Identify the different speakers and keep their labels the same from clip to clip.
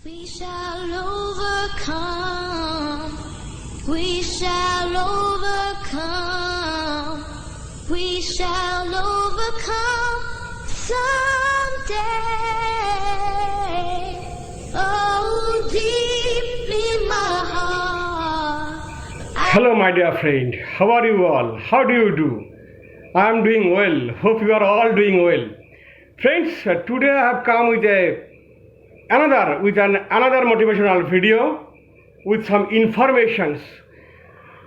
Speaker 1: We shall overcome. We shall overcome. We shall overcome someday. Oh, deep in my heart.
Speaker 2: Hello, my dear friend. How are you all? How do you do? I am doing well. Hope you are all doing well. Friends, today I have come with another motivational video with some informations.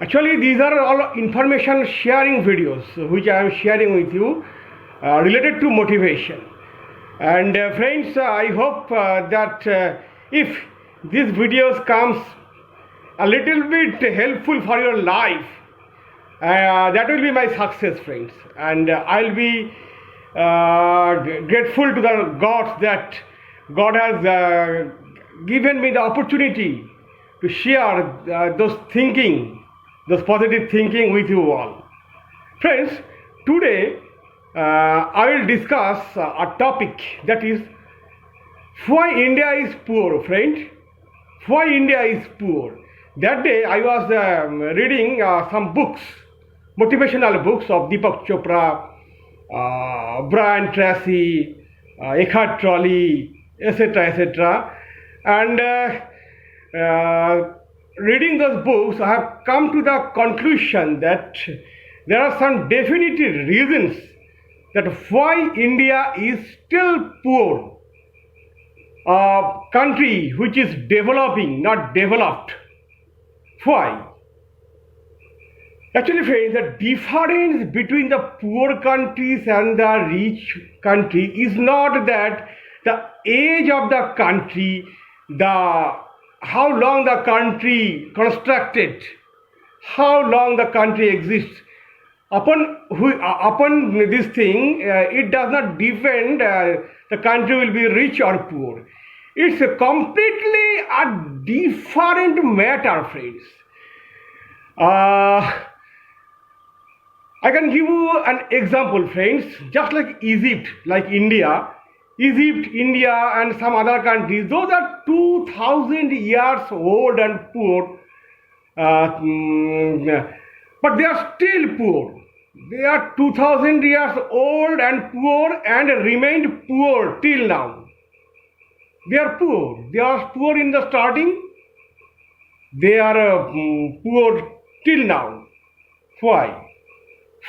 Speaker 2: Actually, these are all information sharing videos which I am sharing with you related to motivation. And friends, I hope that if these videos comes a little bit helpful for your life, that will be my success, friends. And I'll be grateful to the gods that God has given me the opportunity to share those positive thinking with you all. Friends, today I will discuss a topic, that is why India is poor, friend. Why India is poor. That day I was reading some books, motivational books of Deepak Chopra, Brian Tracy, Eckhart Tolle, etc. And reading those books, I have come to the conclusion that there are some definitive reasons that why India is still poor. A country which is developing, not developed. Why? Actually, friends, the difference between the poor countries and the rich country is not that the age of the country, how long the country constructed, how long the country exists. Upon this thing, it does not depend the country will be rich or poor. It's a completely a different matter, friends. I can give you an example, friends. Just like Egypt, like India, and some other countries, those are 2000 years old and poor, but they are still poor. They are 2000 years old and poor and remained poor till now. They are poor. They are poor in the starting. They are poor till now. Why?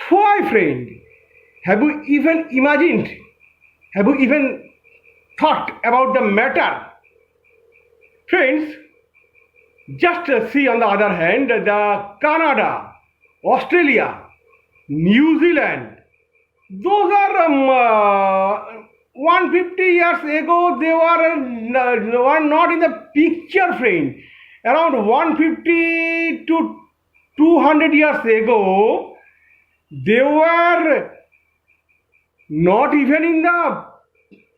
Speaker 2: Why, friend? Have you even imagined? Have you even thought about the matter? Friends, just see on the other hand, the Canada, Australia, New Zealand, those are 150 years ago, they were not in the picture, friend. Around 150 to 200 years ago, they were not even in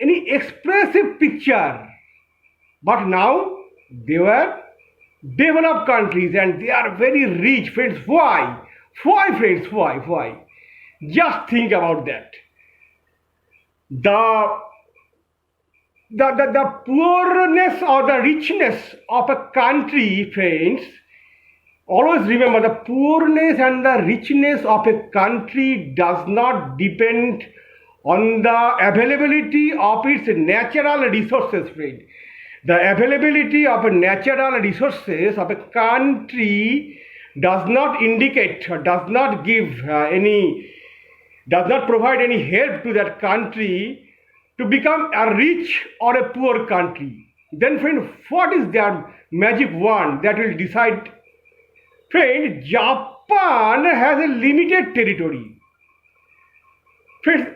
Speaker 2: any expressive picture. But now, they were developed countries and they are very rich, friends. Why? Why, friends? Why? Just think about that. The poorness or the richness of a country, friends, always remember the poorness and the richness of a country does not depend on the availability of its natural resources, friend. The availability of natural resources of a country does not indicate or does not provide any help to that country to become a rich or a poor country. Then, friend, what is their magic wand that will decide? Friend, Japan has a limited territory. Friends,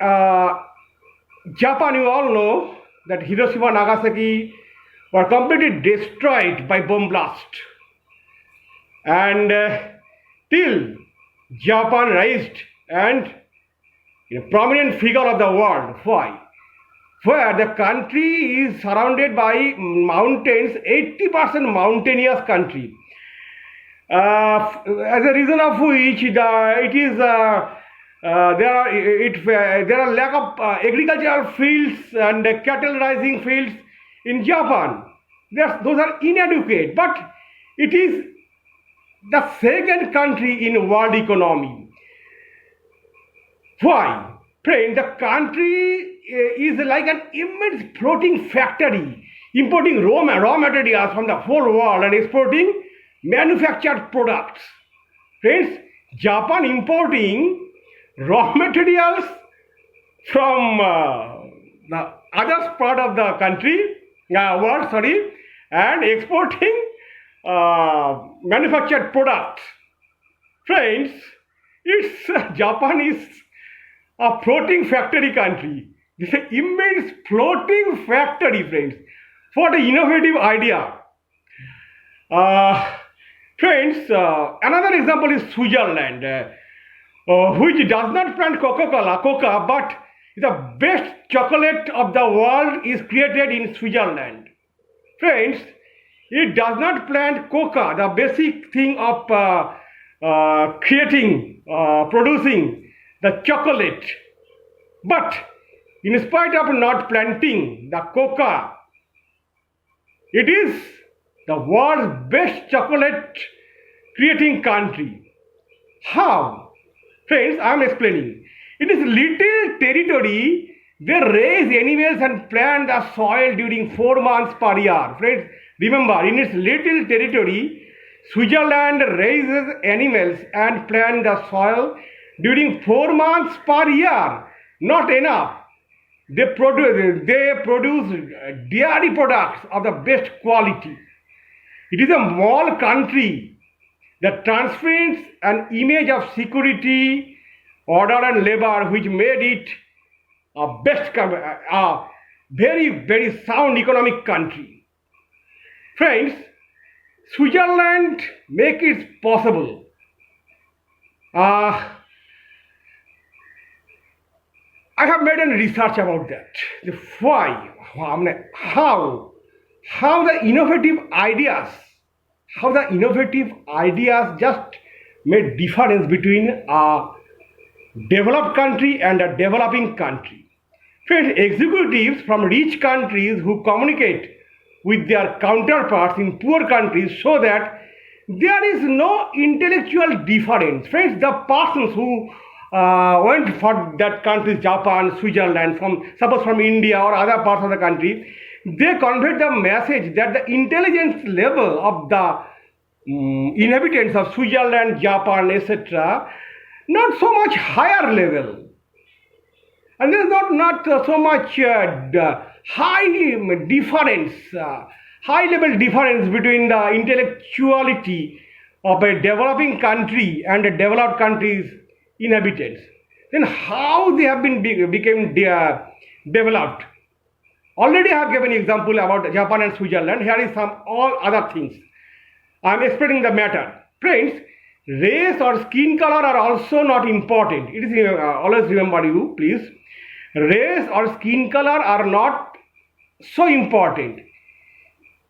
Speaker 2: Japan, you all know that Hiroshima, Nagasaki were completely destroyed by bomb blast. And till Japan raised and a prominent figure of the world. Why? Where the country is surrounded by mountains, 80% mountainous country. As a reason of which there are lack of agricultural fields and cattle raising fields in Japan. Those are inadequate, but it is the second country in world economy. Why? Friend, the country is like an immense floating factory, importing raw materials from the whole world and exporting manufactured products. Friends, Japan importing raw materials from the other part of the country, world, sorry, and exporting manufactured products. Friends, Japan is a floating factory country. This is an immense floating factory, friends. What an innovative idea. Friends, another example is Switzerland, which does not plant coca, but the best chocolate of the world is created in Switzerland. Friends, it does not plant coca, the basic thing of producing the chocolate. But in spite of not planting the coca, it is the world's best chocolate creating country. How? Friends, I am explaining. In its little territory, they raise animals and plant the soil during 4 months per year. Friends, remember, in its little territory, Switzerland raises animals and plant the soil during 4 months per year. Not enough. They produce dairy products of the best quality. It is a small country that transmits an image of security, order and labor, which made it a very, very sound economic country. Friends, Switzerland make it possible. I have made a research about that. How the innovative ideas just made difference between a developed country and a developing country. Friends, executives from rich countries who communicate with their counterparts in poor countries show that there is no intellectual difference. Friends, the persons who went for that country, Japan, Switzerland, suppose from India or other parts of the country, they convey the message that the intelligence level of the inhabitants of Switzerland, Japan, etc., not so much higher level. And there is not so much high level difference between the intellectuality of a developing country and a developed country's inhabitants. Then how they have became developed? Already I have given example about Japan and Switzerland. Here is some all other things. I am explaining the matter. Friends, race or skin color are also not important. It is always remember you, please. Race or skin color are not so important.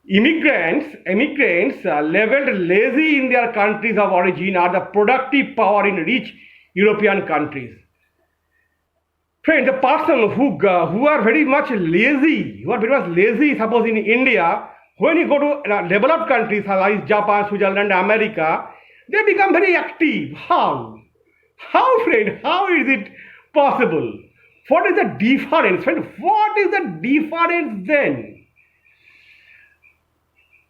Speaker 2: Immigrants labeled lazy in their countries of origin are the productive power in rich European countries. Friends, the person who are very much lazy, suppose in India, when you go to developed countries like Japan, Switzerland, America, they become very active. How? Friend, how is it possible? What is the difference? Friend, what is the difference then?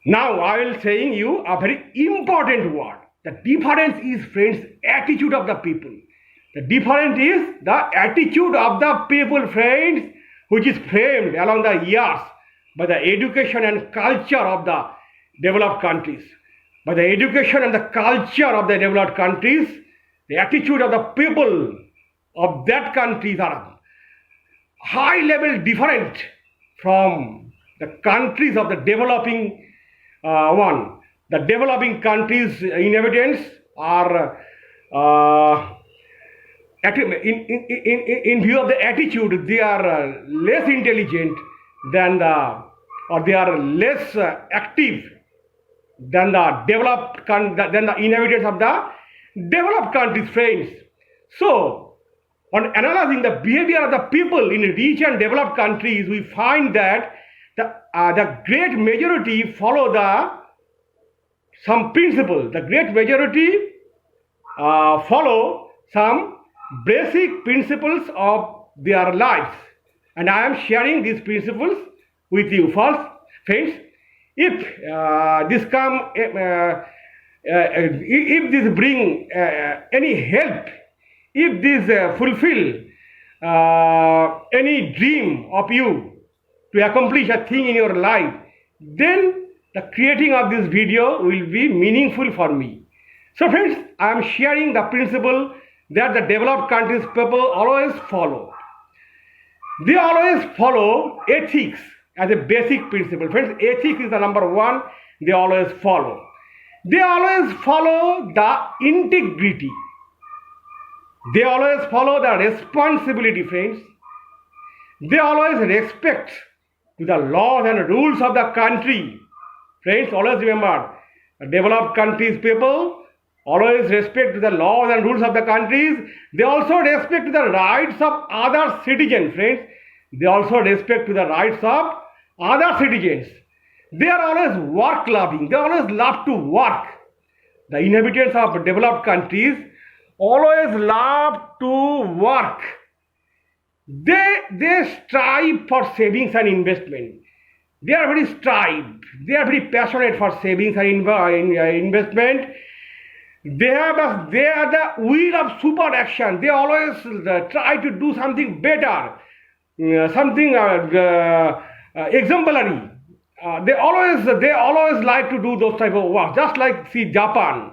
Speaker 2: Now I will saying you a very important word. The difference is, friends, attitude of the people. The difference is the attitude of the people, friends, which is framed along the years by the education and culture of the developed countries. By the education and the culture of the developed countries, the attitude of the people of that countries are high level different from the countries of the developing one. The developing countries' inhabitants are in view of the attitude, they are less intelligent than they are less active than the inhabitants of the developed countries, friends. So, on analyzing the behavior of the people in rich and developed countries, we find that the great majority follow some principle. The great majority follow some basic principles of their lives, and I am sharing these principles with you. First, friends, if if this bring any help, if this fulfill any dream of you to accomplish a thing in your life, then the creating of this video will be meaningful for me. So friends, I am sharing the principle that the developed countries people always follow. They always follow ethics as a basic principle. Friends, ethics is the number one they always follow. They always follow the integrity. They always follow the responsibility, friends. They always respect to the laws and rules of the country. Friends, always remember, developed countries people always respect to the laws and rules of the countries. They also respect the rights of other citizens, friends. They also respect to the rights of other citizens. They are always work loving. They always love to work. The inhabitants of developed countries always love to work. They strive for savings and investment. They are very very passionate for savings and investment. They are the will of super action. They always try to do something better, something exemplary. They always like to do those type of work. Just like see Japan,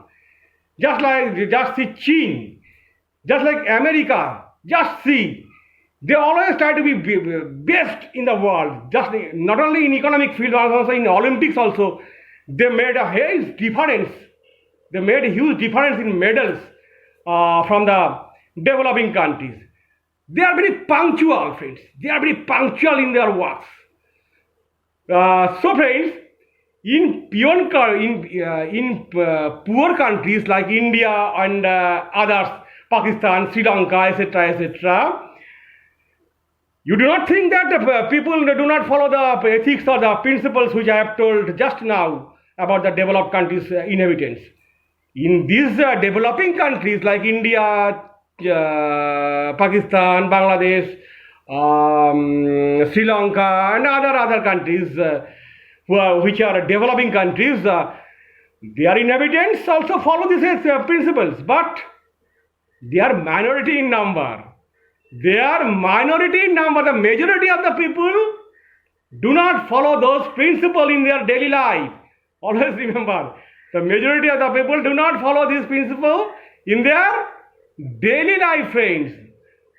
Speaker 2: just see China, just like America. Just see, they always try to be best in the world. Just not only in economic field, also in Olympics. Also, they made a huge difference. They made a huge difference in medals from the developing countries. They are very punctual, friends. They are very punctual in their works. So, friends, in poor countries like India and others, Pakistan, Sri Lanka, etc., etc., you do not think that people do not follow the ethics or the principles which I have told just now about the developed countries' inhabitants. In these developing countries like India, Pakistan, Bangladesh, Sri Lanka, and other countries which are developing countries, their inhabitants also follow these principles, but they are minority in number. They are minority in number. The majority of the people do not follow those principles in their daily life. Always remember, the majority of the people do not follow these principles in their daily life, friends.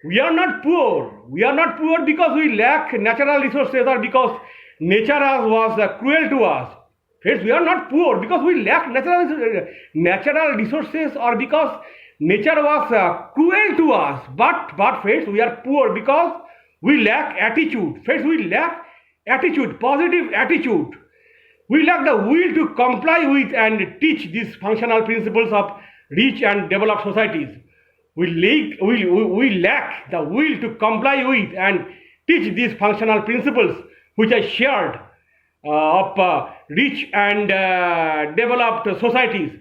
Speaker 2: We are not poor. We are not poor because we lack natural resources or because nature was cruel to us. Friends, we are not poor because we lack natural resources or because nature was cruel to us. But friends, we are poor because we lack attitude. Friends, we lack attitude, positive attitude. We lack the will to comply with and teach these functional principles of rich and developed societies. We lack the will to comply with and teach these functional principles which are shared of rich and developed societies.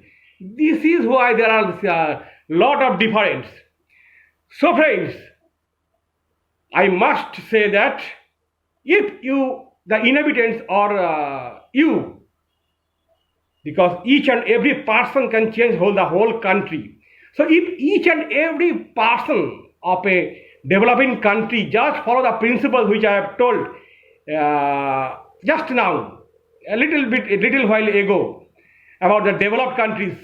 Speaker 2: This is why there are a lot of difference. So friends, I must say that if the inhabitants or you, because each and every person can change the whole country. So if each and every person of a developing country just follow the principles which I have told just now, a little while ago, about the developed countries,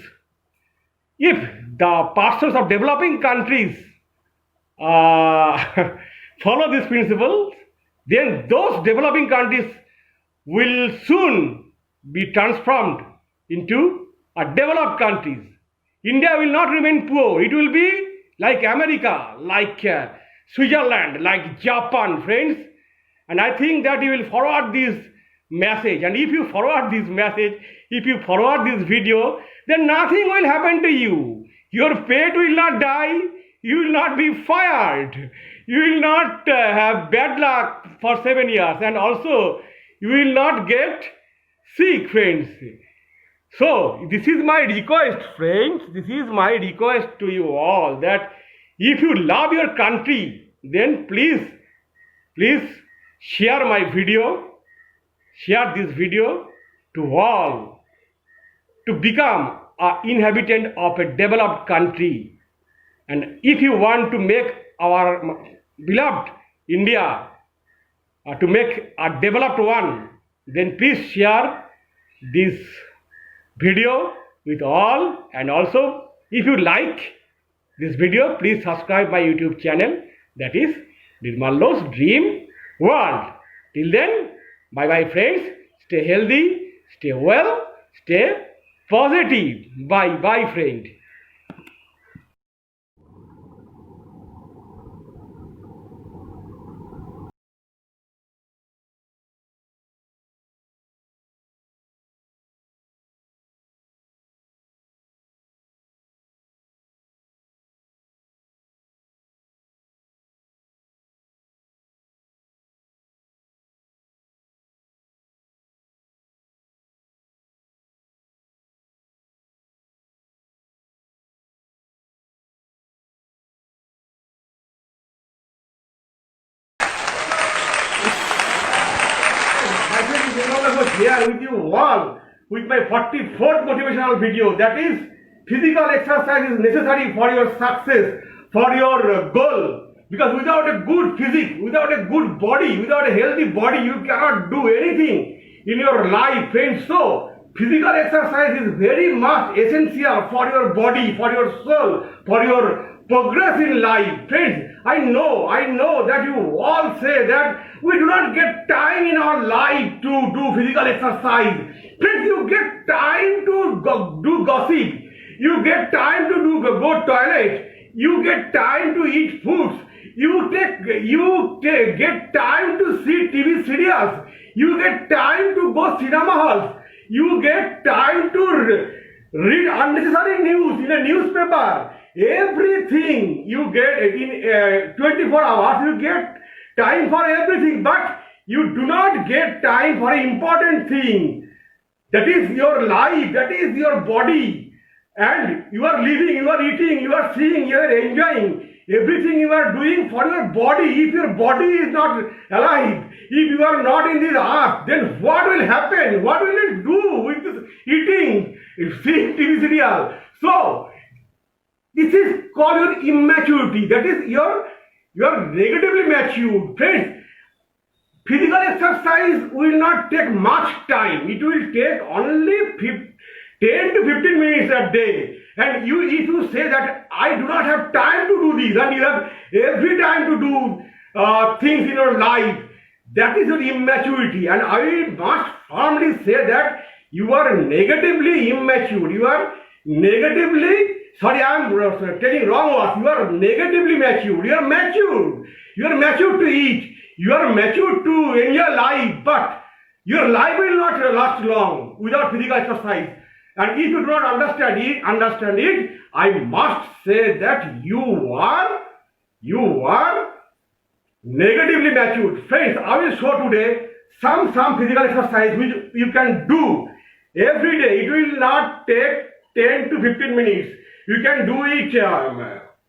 Speaker 2: if the persons of developing countries follow these principles, then those developing countries will soon be transformed into developed countries. India will not remain poor. It will be like America, like Switzerland, like Japan, friends. And I think that you will forward this message. And if you forward this message, if you forward this video, then nothing will happen to you. Your pet will not die. You will not be fired. You will not have bad luck for 7 years. And also, you will not get sick, friends. So, this is my request, friends. This is my request to you all that if you love your country, then please share my video, share this video to all to become an inhabitant of a developed country. And if you want to make our beloved India to make a developed one, then please share this video with all. And also, if you like this video, please subscribe my YouTube channel, that is Nirmallo's Dream World. Till then, bye bye friends. Stay healthy, stay well, stay positive. Bye bye friend. My friend Nirmal was here with you all with my 44th motivational video. That is, physical exercise is necessary for your success, for your goal. Because without a good physique, without a good body, without a healthy body, you cannot do anything in your life, friends. So, physical exercise is very much essential for your body, for your soul, for your progress in life. Friends, I know that you all say that we do not get time in our life to do physical exercise. Friends, you get time to do gossip. You get time to go toilet. You get time to eat foods. You get time to see TV serials. You get time to go cinema halls. You get time to read unnecessary news in a newspaper. Everything you get in 24 hours, you get time for everything, but you do not get time for an important thing. That is your life, that is your body. And you are living, you are eating, you are seeing, you are enjoying. Everything you are doing for your body. If your body is not alive, if you are not in this earth, then what will happen? What will you do with this eating, seeing TV serial? So, this is called your immaturity. That is you are negatively matured. Friends, physical exercise will not take much time. It will take only 10 to 15 minutes a day. And if you say that I do not have time to do this, and you have every time to do things in your life, that is your immaturity. And I must firmly say that you are negatively immature. You are negatively, sorry, I am telling wrong words. You are negatively mature. You are mature. You are mature to eat. You are mature to enjoy life. But your life will not last long without physical exercise. And if you do not understand it, I must say that you are negatively matured. Friends, I will show today some physical exercise which you can do every day. It will not take 10 to 15 minutes. You can do it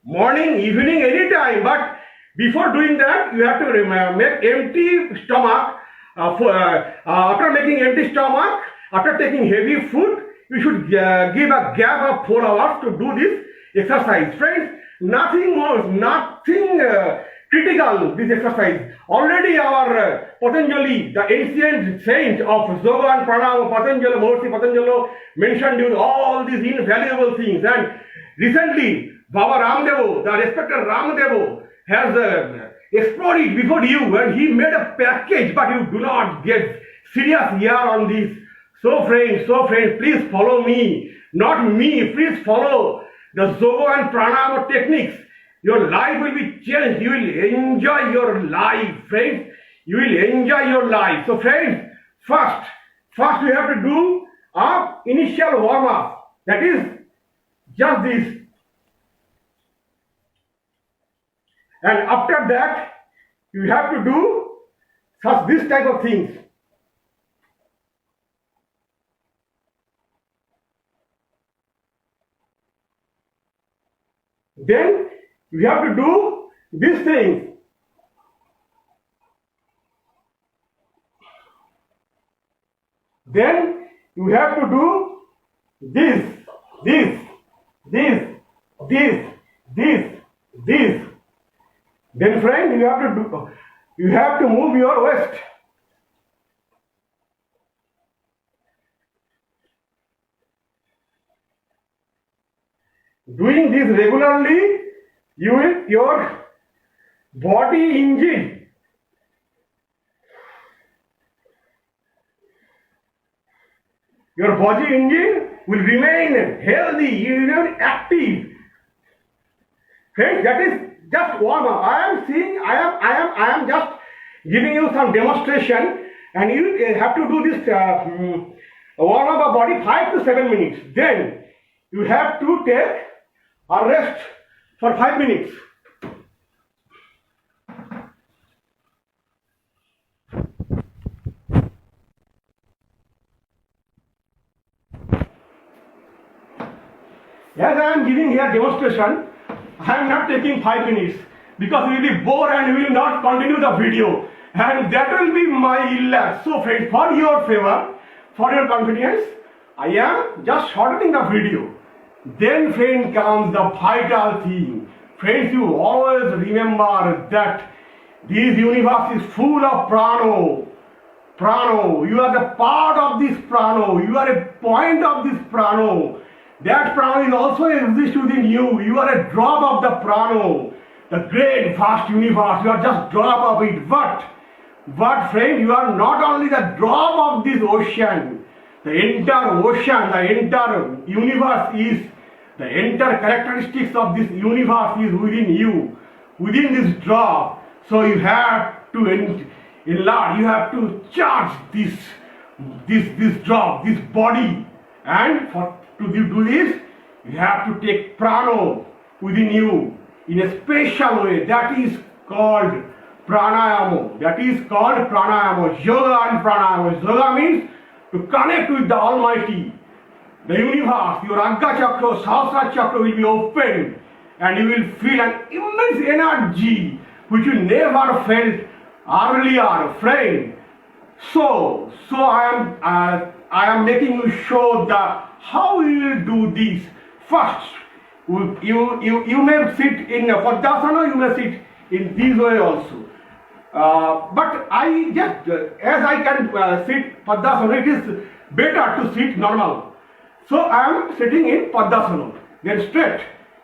Speaker 2: morning, evening, anytime. But before doing that, you have to make empty stomach. After making empty stomach, after taking heavy food, you should give a gap of 4 hours to do this exercise. Friends, nothing more, nothing critical, this exercise. Already our Patanjali, the ancient saint of Yoga and Pranama, Patanjali, Maharishi Patanjali mentioned you all these invaluable things. And recently, Baba Ramdev, the respected Ramdev, has explored it before you, and he made a package, but you do not get serious here on this. So friends, please follow me, not me, please follow the Yoga and Pranama techniques. Your life will be changed. You will enjoy your life, friends. You will enjoy your life. So friends, first you have to do a initial warm-up. That is just this. And after that, you have to do this type of things. Then you have to do these things. Then you have to do this, this, this, this, this, this. Then friend, you have to move your waist. Doing this regularly, your body engine, will remain healthy, you remain active. Friends, that is just warm up. I am just giving you some demonstration, and you have to do this warm up of body 5 to 7 minutes. Then you have to take a rest for 5 minutes. As I am giving here demonstration, I am not taking 5 minutes because we will be bored and we will not continue the video, and that will be my illness. So friends, for your favor, for your convenience, I am just shortening the video. Then friend comes the vital thing. Friends, you always remember that this universe is full of prano. Prano, you are the part of this prano. You are a point of this prano. That prano is also exists within you. You are a drop of the prano. The great vast universe, you are just drop of it. But friend, you are not only the drop of this ocean. The entire ocean, the entire universe is, the entire characteristics of this universe is within you, within this drop. So you have to enlarge, you have to charge this drop, this body. And to do this, you have to take prano within you in a special way. That is called pranayama. That is called pranayama. Yoga and pranayama. Yoga means to connect with the Almighty, the universe. Your Agga Chakra, Sahasrara Chakra will be opened, and you will feel an immense energy which you never felt earlier, friend. So I am making you show how you will do this. First, you may sit in Padmasana, you may sit in this way also. But I just, as I can sit Padmasana, it is better to sit normal. So I am sitting in Padmasana. Then straight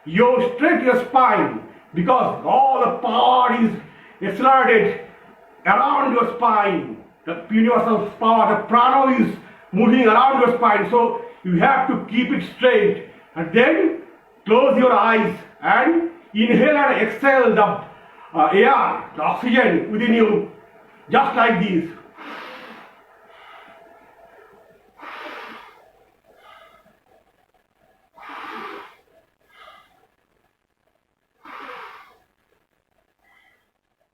Speaker 2: your spine, because all the power is accelerated around your spine. The universal power, the prana is moving around your spine. So you have to keep it straight, and then close your eyes and inhale and exhale the air, the oxygen within you, just like this.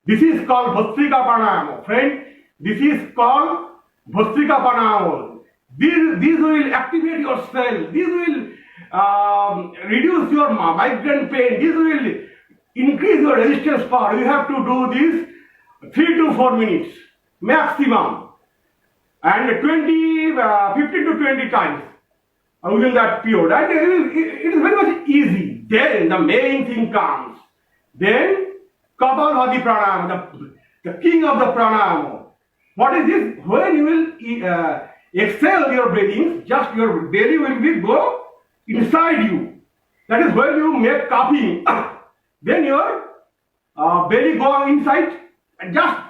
Speaker 2: This is called Bhastrika Pranayama, friend. This is called Bhastrika Pranayama. These will activate your cell. These will reduce your migraine pain. These will increase your resistance power. You have to do this 3 to 4 minutes maximum, and 15 to 20 times within that period. And it is very much easy. Then the main thing comes. Then Kapalbhati Pranayama, the king of the pranayama. What is this? When you will exhale your breathing, just your belly will go inside you. That is when you make coughing. Then your belly go inside, and just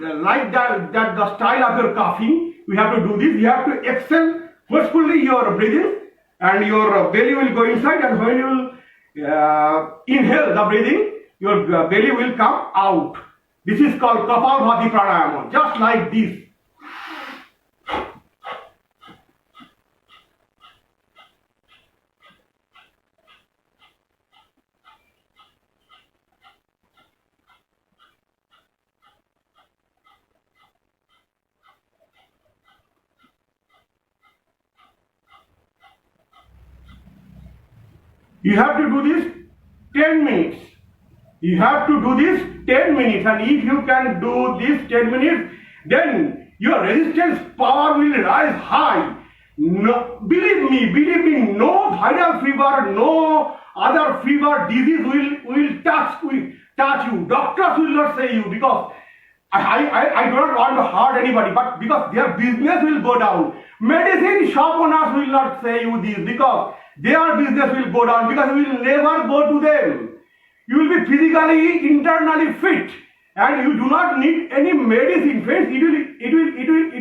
Speaker 2: like that the style of your coughing, you have to do this. You have to exhale forcefully your breathing, and your belly will go inside, and when you inhale the breathing, your belly will come out. This is called Kapalbhati Pranayama, just like this. You have to do this 10 minutes. You have to do this 10 minutes, and if you can do this 10 minutes, then your resistance power will rise high. No, believe me, no viral fever, no other fever disease will touch you. Doctors will not say you, because I do not want to hurt anybody, but because their business will go down. Medicine shop owners will not say you this, because their business will go down, because you will never go to them. You will be physically, internally fit, and you do not need any medicine, friends. It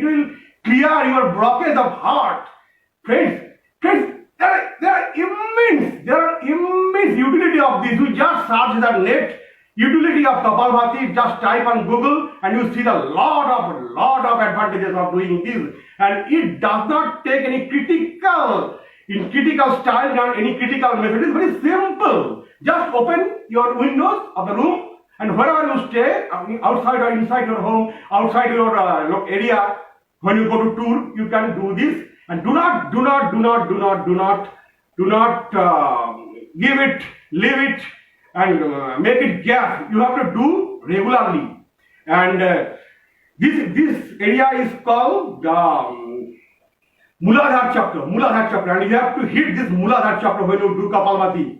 Speaker 2: will clear your blockage of heart, friends. There are immense utility of this. You just search the net utility of Kapalbhati, just type on Google, and you see the lot of advantages of doing this. And it does not take any critical style or any critical method. It's very simple. Just open your windows of the room, and wherever you stay, outside or inside your home, outside your area, when you go to tour, you can do this. And do not leave it, and make it gas. You have to do regularly. And this area is called Muladhara Chakra, and you have to hit this Muladhara Chakra when you do Kapalbhati.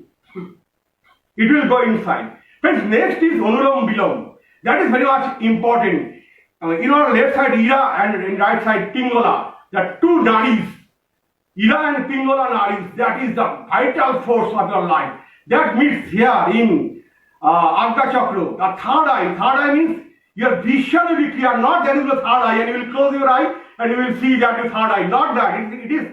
Speaker 2: It will go inside. Friends, next is Anulom Vilom. That is very much important. In our left side Ira and in right side Pingala, the two nadis, Ira and Pingala nadis, that is the vital force of your life. That meets here in Arka Chakra. The third eye means your vision will be clear. Not there is the third eye, and you will close your eye and you will see that your third eye. Not that. It is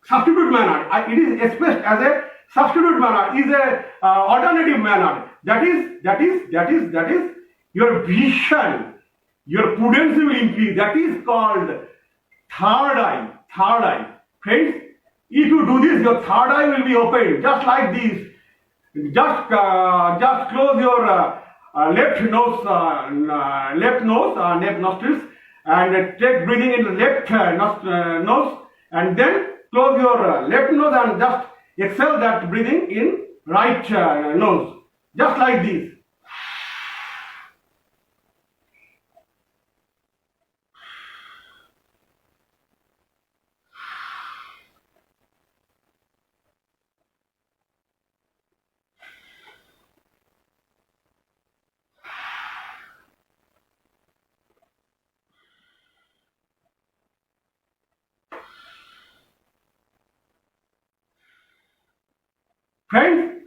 Speaker 2: substitute manner. It is expressed as a substitute manner, is a alternative manner. That is your vision, your prudence will increase. That is called third eye. Friends, if you do this, your third eye will be open, just like this. Just close your left nostrils, and take breathing in the left nose, and then close your left nose and just exhale that breathing in right nose, just like this. Friends,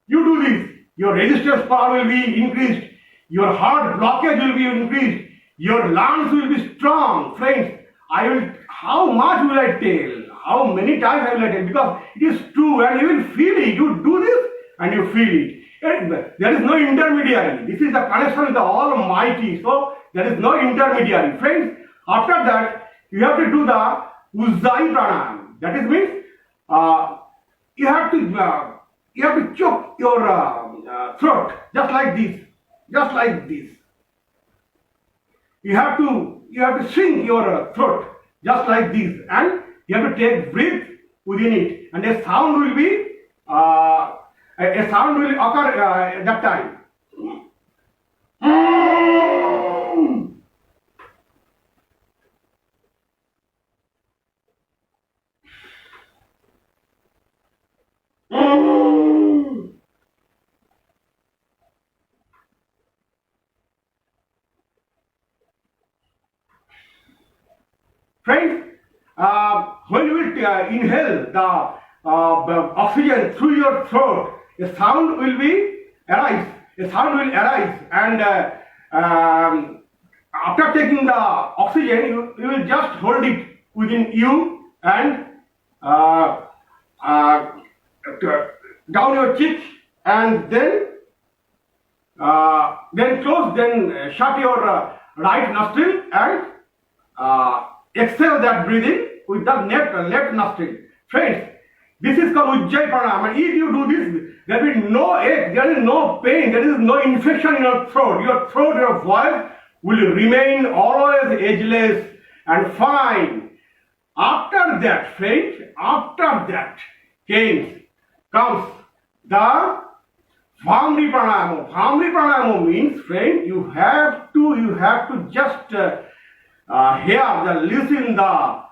Speaker 2: you do this, your resistance power will be increased, your heart blockage will be increased, your lungs will be strong. Friends, how much will I tell? How many times I will tell? Because it is true, and you will feel it. You do this and you feel it. And there is no intermediary. This is the connection with the Almighty. So there is no intermediary. Friends, after that, you have to do the Ujjayi Pranayam. That is means you have to choke your throat, just like this. You have to shrink your throat, just like this, and you have to take breath within it, and a sound will occur at that time. Friends, when you inhale the oxygen through your throat, a sound will arise. And after taking the oxygen, you will just hold it within you and down your cheek, and then close, then shut your right nostril and exhale that breathing with the left nostril. Friends, this is called Ujjayi Pranayam. And if you do this, there will be no ache, there is no pain, there is no infection in your throat. Your voice will remain always ageless and fine. After that, friends, canes comes the Bhamri Pranayama. Bhamri Pranayama means, friend, you have to just hear listen the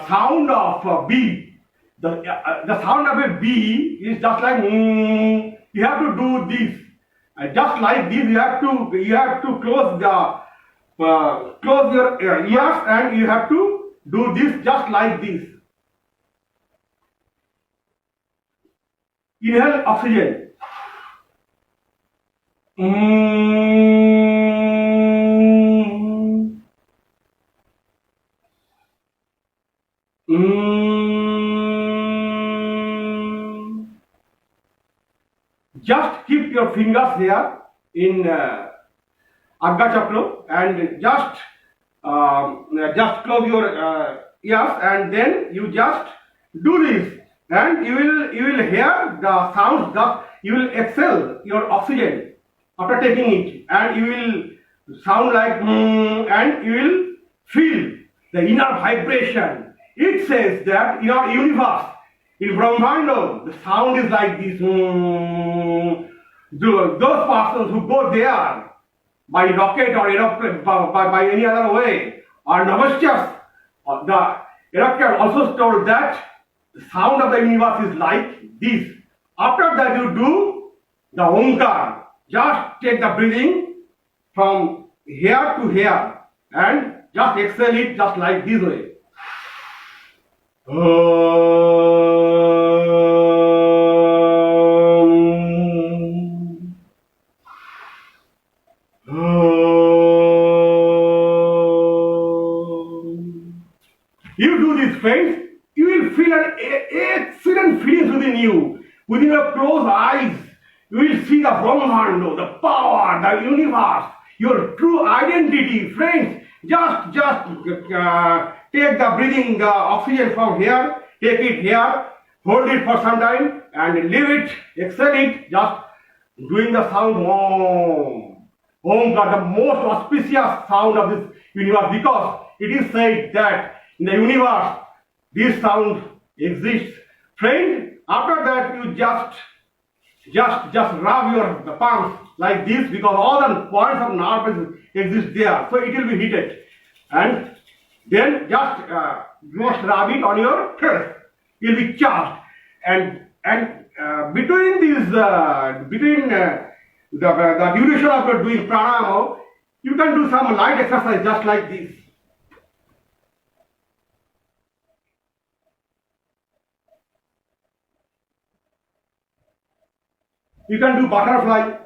Speaker 2: sound of a bee. The sound of a bee is just like you have to do this. Just like this, you have to close your ears and you have to do this just like this. Inhale oxygen. Just keep your fingers here in Agga Chakra and just close your ears and then you just do this and you will hear the sounds. You will exhale your oxygen after taking it and you will sound like and you will feel the inner vibration. It says that in our universe, in Brahmanda, the sound is like this. Those persons who go there by rocket or aeroplane, by any other way, are Namastyas. The Erector also told that the sound of the universe is like this. After that you do the Omkar. Just take the breathing from here to here and just exhale it just like this way. You do this, friends, you will feel an excellent feeling within you. Within your closed eyes, you will see the Brahmanda, the power, the universe, your true identity. Friends, just take the breathing, the oxygen from here, take it here, hold it for some time and leave it, exhale it, just doing the sound Om. Om got the most auspicious sound of this universe because it is said that in the universe this sound exists. Friend, after that you just rub your palms like this because all the points of nerve exist there. So it will be heated. And then just rub it on your face. You will be charged. And between these the duration of your doing pranayama, you can do some light exercise just like this. You can do butterfly.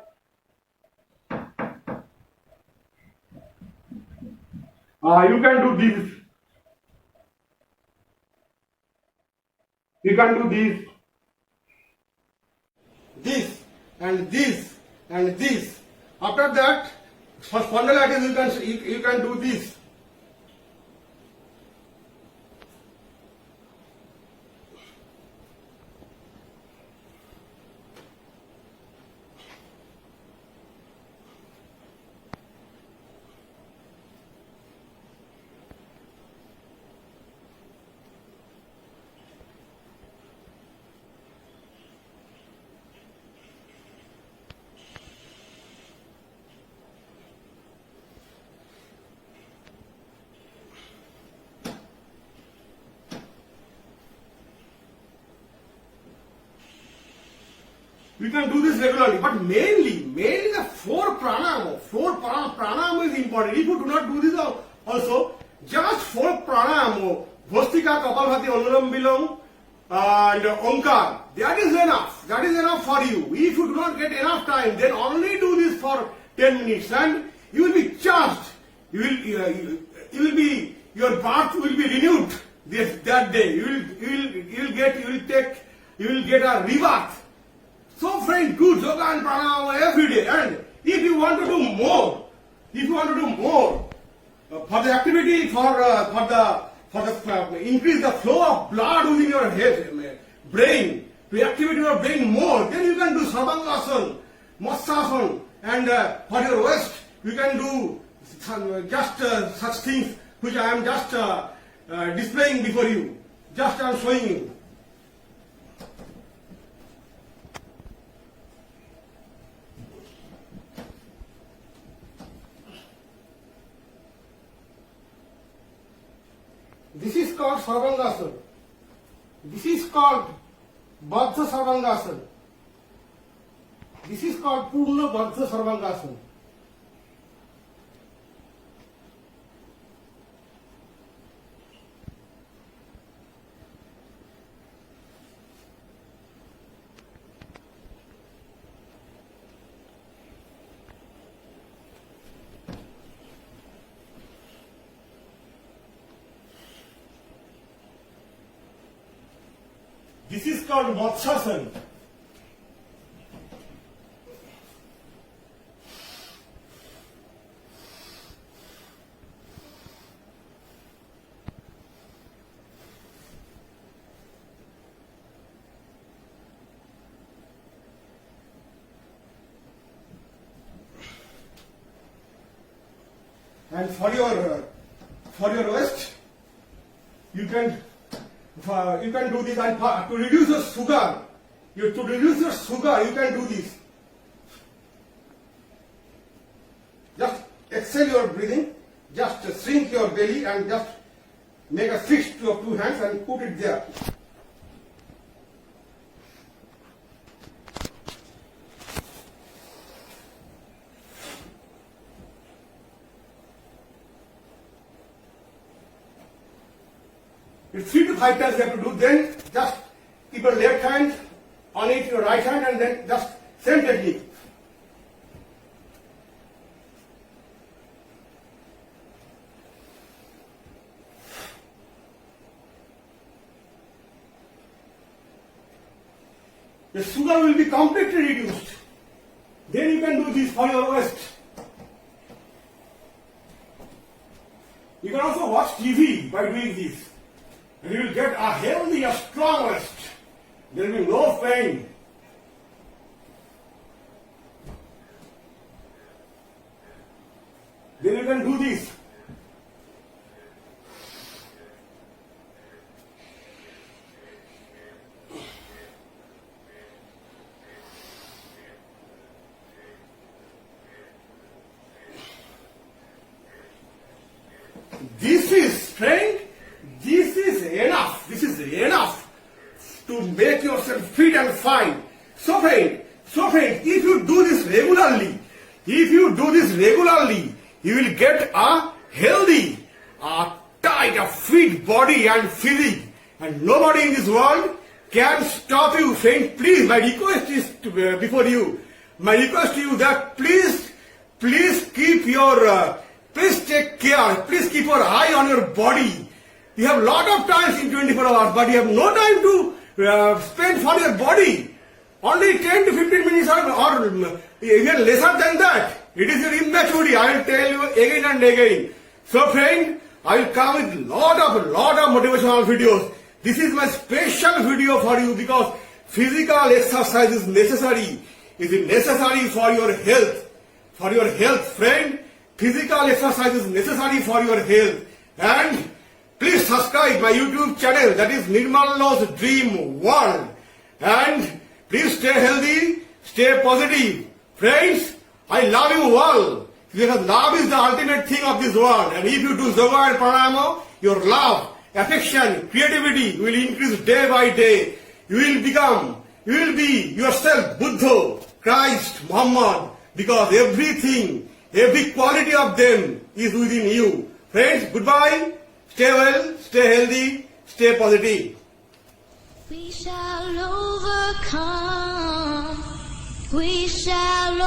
Speaker 2: You can do this. You can do this. This and this and this. After that, for spondylitis you can do this. You can do this regularly, but mainly the four pranayama is important. If you do not do this also, just four pranayama, Bhastika, Kapalbhati, Anulam Vilom, and Omkar, that is enough. That is enough for you. If you do not get enough time, then only do this for 10 minutes and you will be charged. Your birth will be renewed that day. You will get a rebirth. So friend, do yoga and pranayama every day. And if you want to do more, for the activity, for increase the flow of blood within your head, brain, to activate your brain more, then you can do Sarvangasana, Matsasana, and for your waist, you can do just such things which I am just displaying before you. Just I am showing you.
Speaker 3: This is called Sarvangasana. This is called Baddha Sarvangasana. This is called Purna Baddha Sarvangasana. This is called Matsyasana. And for your waist, you can do this, and to reduce your sugar, you can do this. Just exhale your breathing, just shrink your belly and just make a fist to your two hands and put it there. It's 3 to 5 times you have to do. Then just keep your left hand on it, your right hand, and then just same technique. The sugar will be completely reduced. Then you can do this for your waist. You can also watch TV by doing this. And you will get a healthy, a strong waist. There will be no pain. Then you can do this. This is enough. This is enough to make yourself fit and fine. So friend, if you do this regularly, you will get a healthy, a tight, a fit body and physique. And nobody in this world can stop you. Friend, please, my request is before you. My request to you that please keep your, please take care. Please keep your eye on your body. You have lot of times in 24 hours, but you have no time to spend for your body. Only 10 to 15 minutes or even lesser than that. It is your immaturity. I will tell you again and again. So friend, I will come with lot of motivational videos. This is my special video for you because physical exercise is necessary. It is necessary for your health. For your health, friend. Physical exercise is necessary for your health. And please subscribe my YouTube channel, that is Nirmal's Dream World. And please stay healthy, stay positive. Friends, I love you all. Because love is the ultimate thing of this world. And if you do yoga and pranayama, your love, affection, creativity will increase day by day. You will be yourself Buddha, Christ, Muhammad. Because everything, every quality of them is within you. Friends, goodbye. Stay well, stay healthy, stay positive.
Speaker 1: We shall overcome. We shall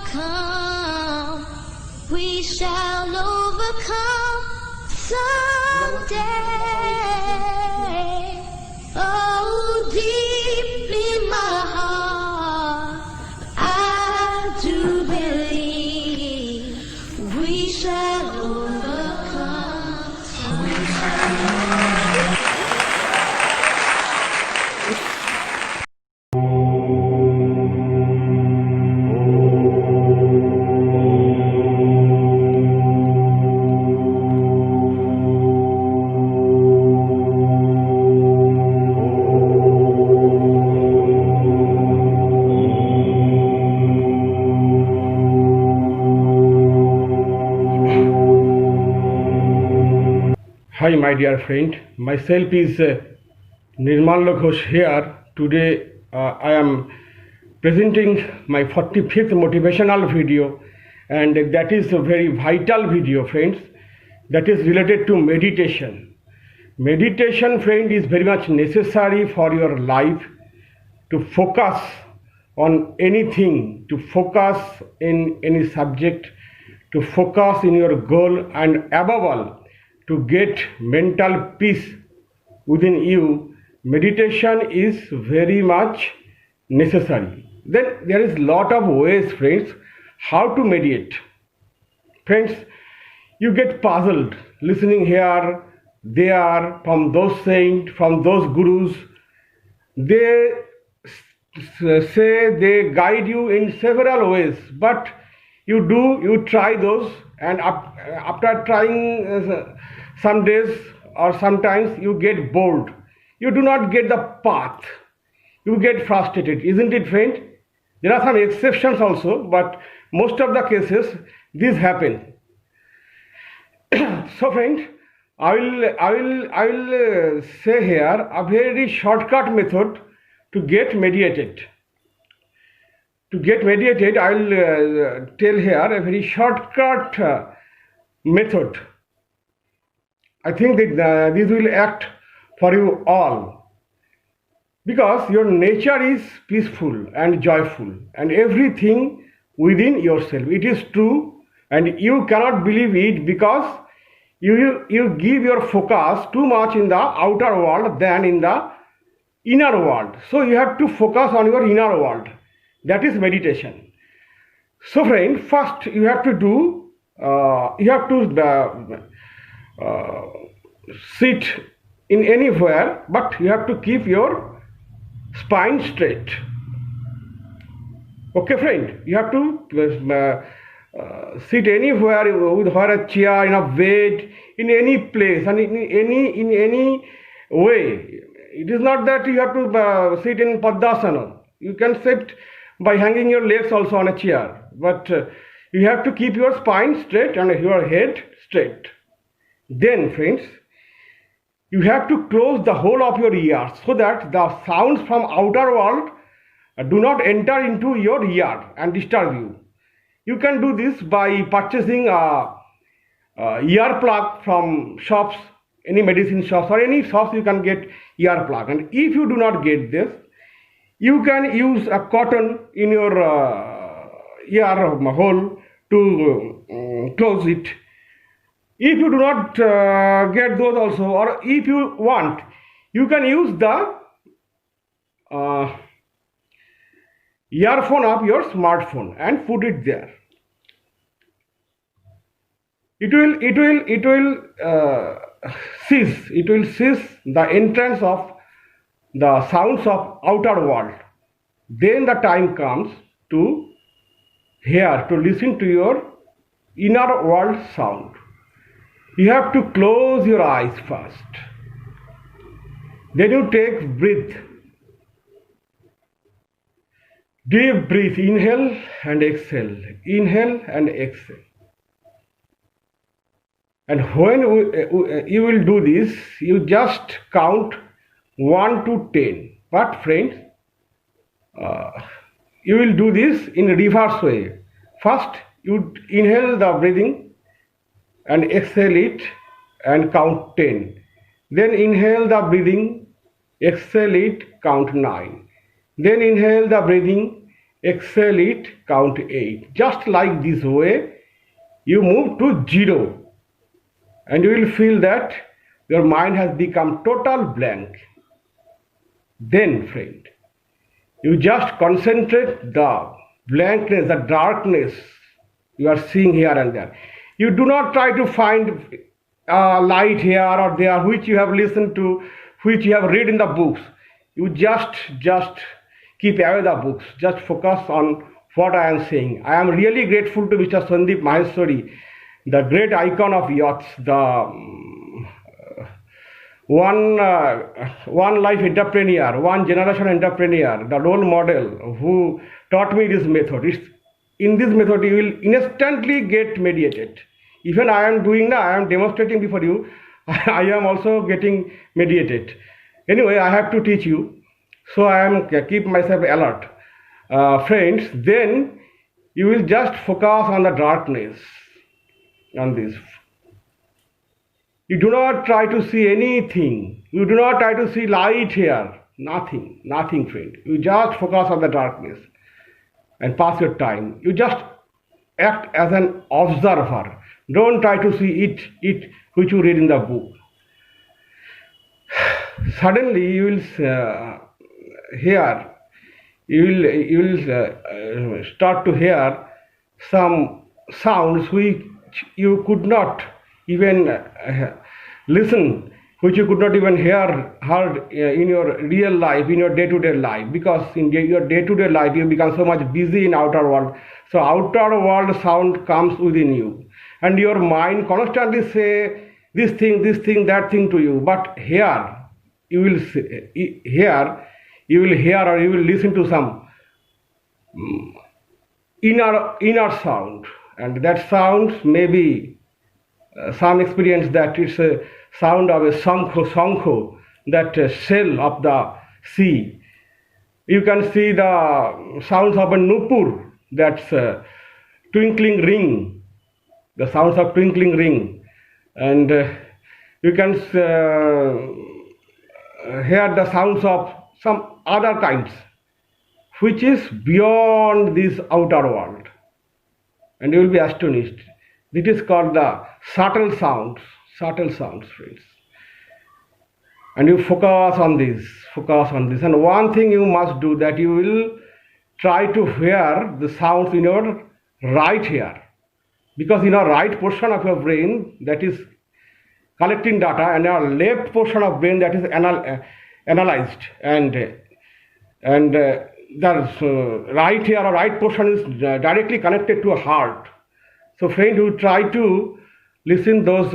Speaker 1: overcome. We shall overcome someday. Oh, deep in my heart, I do believe we shall overcome.
Speaker 2: Hi, my dear friend. Myself is Nirmal Ghosh here. Today I am presenting my 45th motivational video, and that is a very vital video, friends. That is related to meditation. Meditation, friend, is very much necessary for your life to focus on anything, to focus in any subject, to focus in your goal, and above all, to get mental peace within you. Meditation is very much necessary. Then there is lot of ways, friends, how to meditate. Friends, you get puzzled listening here, there, from those saints, from those gurus. They say they guide you in several ways, but you try those, and after trying some days or sometimes you get bored. You do not get the path. You get frustrated, isn't it, friend? There are some exceptions also, but most of the cases this happen. So, friend, I will say here a very shortcut method to get mediated. To get mediated, I will tell here a very shortcut method. I think that this will act for you all, because your nature is peaceful and joyful, and everything within yourself. It is true, and you cannot believe it because you give your focus too much in the outer world than in the inner world. So you have to focus on your inner world. That is meditation. So, friend, first you have to do, sit in anywhere, but you have to keep your spine straight. Okay, friend, you have to sit anywhere, with a chair, in a bed, in any place, and in any way. It is not that you have to sit in Padmasana. You can sit by hanging your legs also on a chair, but you have to keep your spine straight and your head straight. Then, friends, you have to close the whole of your ears so that the sounds from outer world do not enter into your ear and disturb you. You can do this by purchasing a ear plug from shops, any medicine shops or any shops you can get ear plug. And if you do not get this, you can use a cotton in your ear hole to close it. If you do not get those also, or if you want, you can use the earphone of your smartphone and put it there. It will cease the entrance of the sounds of outer world. Then the time comes to hear, to listen to your inner world sound. You have to close your eyes first. Then you take breath. Deep breath, inhale and exhale. Inhale and exhale. And when you will do this, you just count 1 to 10. But friends, you will do this in reverse way. First, you inhale the breathing and exhale it and count 10. Then inhale the breathing, exhale it, count 9. Then inhale the breathing, exhale it, count 8. Just like this way, you move to 0. And you will feel that your mind has become total blank. Then, friend, you just concentrate the blankness, the darkness you are seeing here and there. You do not try to find light here or there, which you have listened to, which you have read in the books. You just keep away the books. Just focus on what I am saying. I am really grateful to Mr. Sandeep Maheshwari, the great icon of yachts, the one life entrepreneur, one generation entrepreneur, the role model who taught me this method. In this method, you will instantly get mediated. Even I am doing now, I am demonstrating before you I am also getting mediated. Anyway, I have to teach you, so I am keep myself alert. Friends, then you will just focus on the darkness, on this. You do not try to see anything. You do not try to see light here. Nothing, nothing, friend. You just focus on the darkness and pass your time. You just act as an observer. Don't try to see it which you read in the book. Suddenly you will hear, you will start to hear some sounds which you could not even listen, which you could not even heard in your real life, in your day-to-day life, because in your day-to-day life you become so much busy in outer world. So outer world sound comes within you, and your mind constantly say this thing, that thing to you. But here you will hear or you will listen to some inner sound, and that sound may be some experience that it's a sound of a sankho, that shell of the sea. You can see the sounds of a nupur, that's a twinkling ring, the sounds of twinkling ring, and you can hear the sounds of some other kinds, which is beyond this outer world, and you will be astonished. It is called the subtle sounds, friends. And you focus on this. And one thing you must do, that you will try to hear the sounds in your right ear, because in your right portion of your brain that is collecting data, and your left portion of brain that is analyzed, and the right ear or right portion is directly connected to a heart. So friend, you try to listen those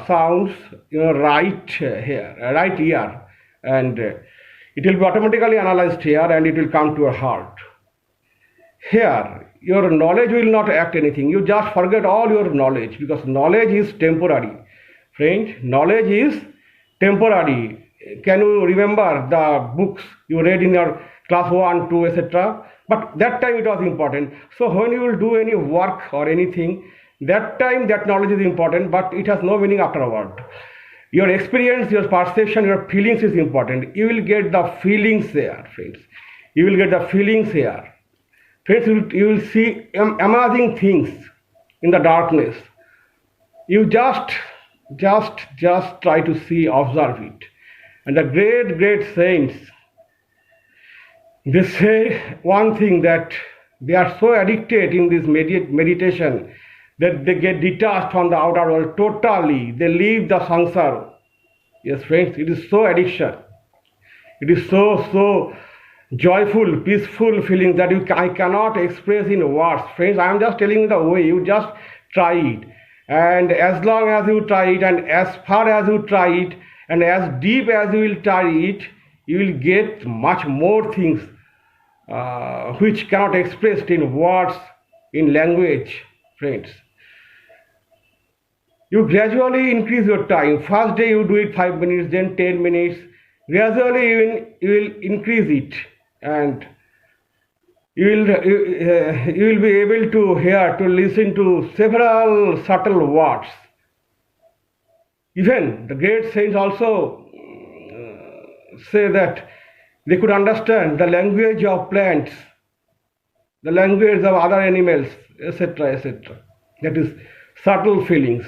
Speaker 2: sounds in your right ear, and it will be automatically analyzed here, and it will come to your heart. Here, your knowledge will not act anything. You just forget all your knowledge, because knowledge is temporary. Friend, knowledge is temporary. Can you remember the books you read in your class 1, 2, etc.? But that time it was important. So when you will do any work or anything, that time that knowledge is important, but it has no meaning afterward. Your experience, your perception, your feelings is important. You will get the feelings there, friends. You will get the feelings here. Friends, you will see amazing things in the darkness. You just try to see, observe it. And the great saints, they say one thing, that they are so addicted in this meditation that they get detached from the outer world totally. They leave the sansar. Yes, friends, it is so addiction. It is so joyful, peaceful feeling that I cannot express in words. Friends, I am just telling you the way. You just try it. And as long as you try it, and as far as you try it, and as deep as you will try it, you will get much more things which cannot expressed in words, in language, friends. You gradually increase your time. First day you do it 5 minutes, then 10 minutes. Gradually you will increase it, and you will be able to hear, to listen to several subtle words. Even the great saints also say that they could understand the language of plants, the language of other animals, etc., etc. That is subtle feelings.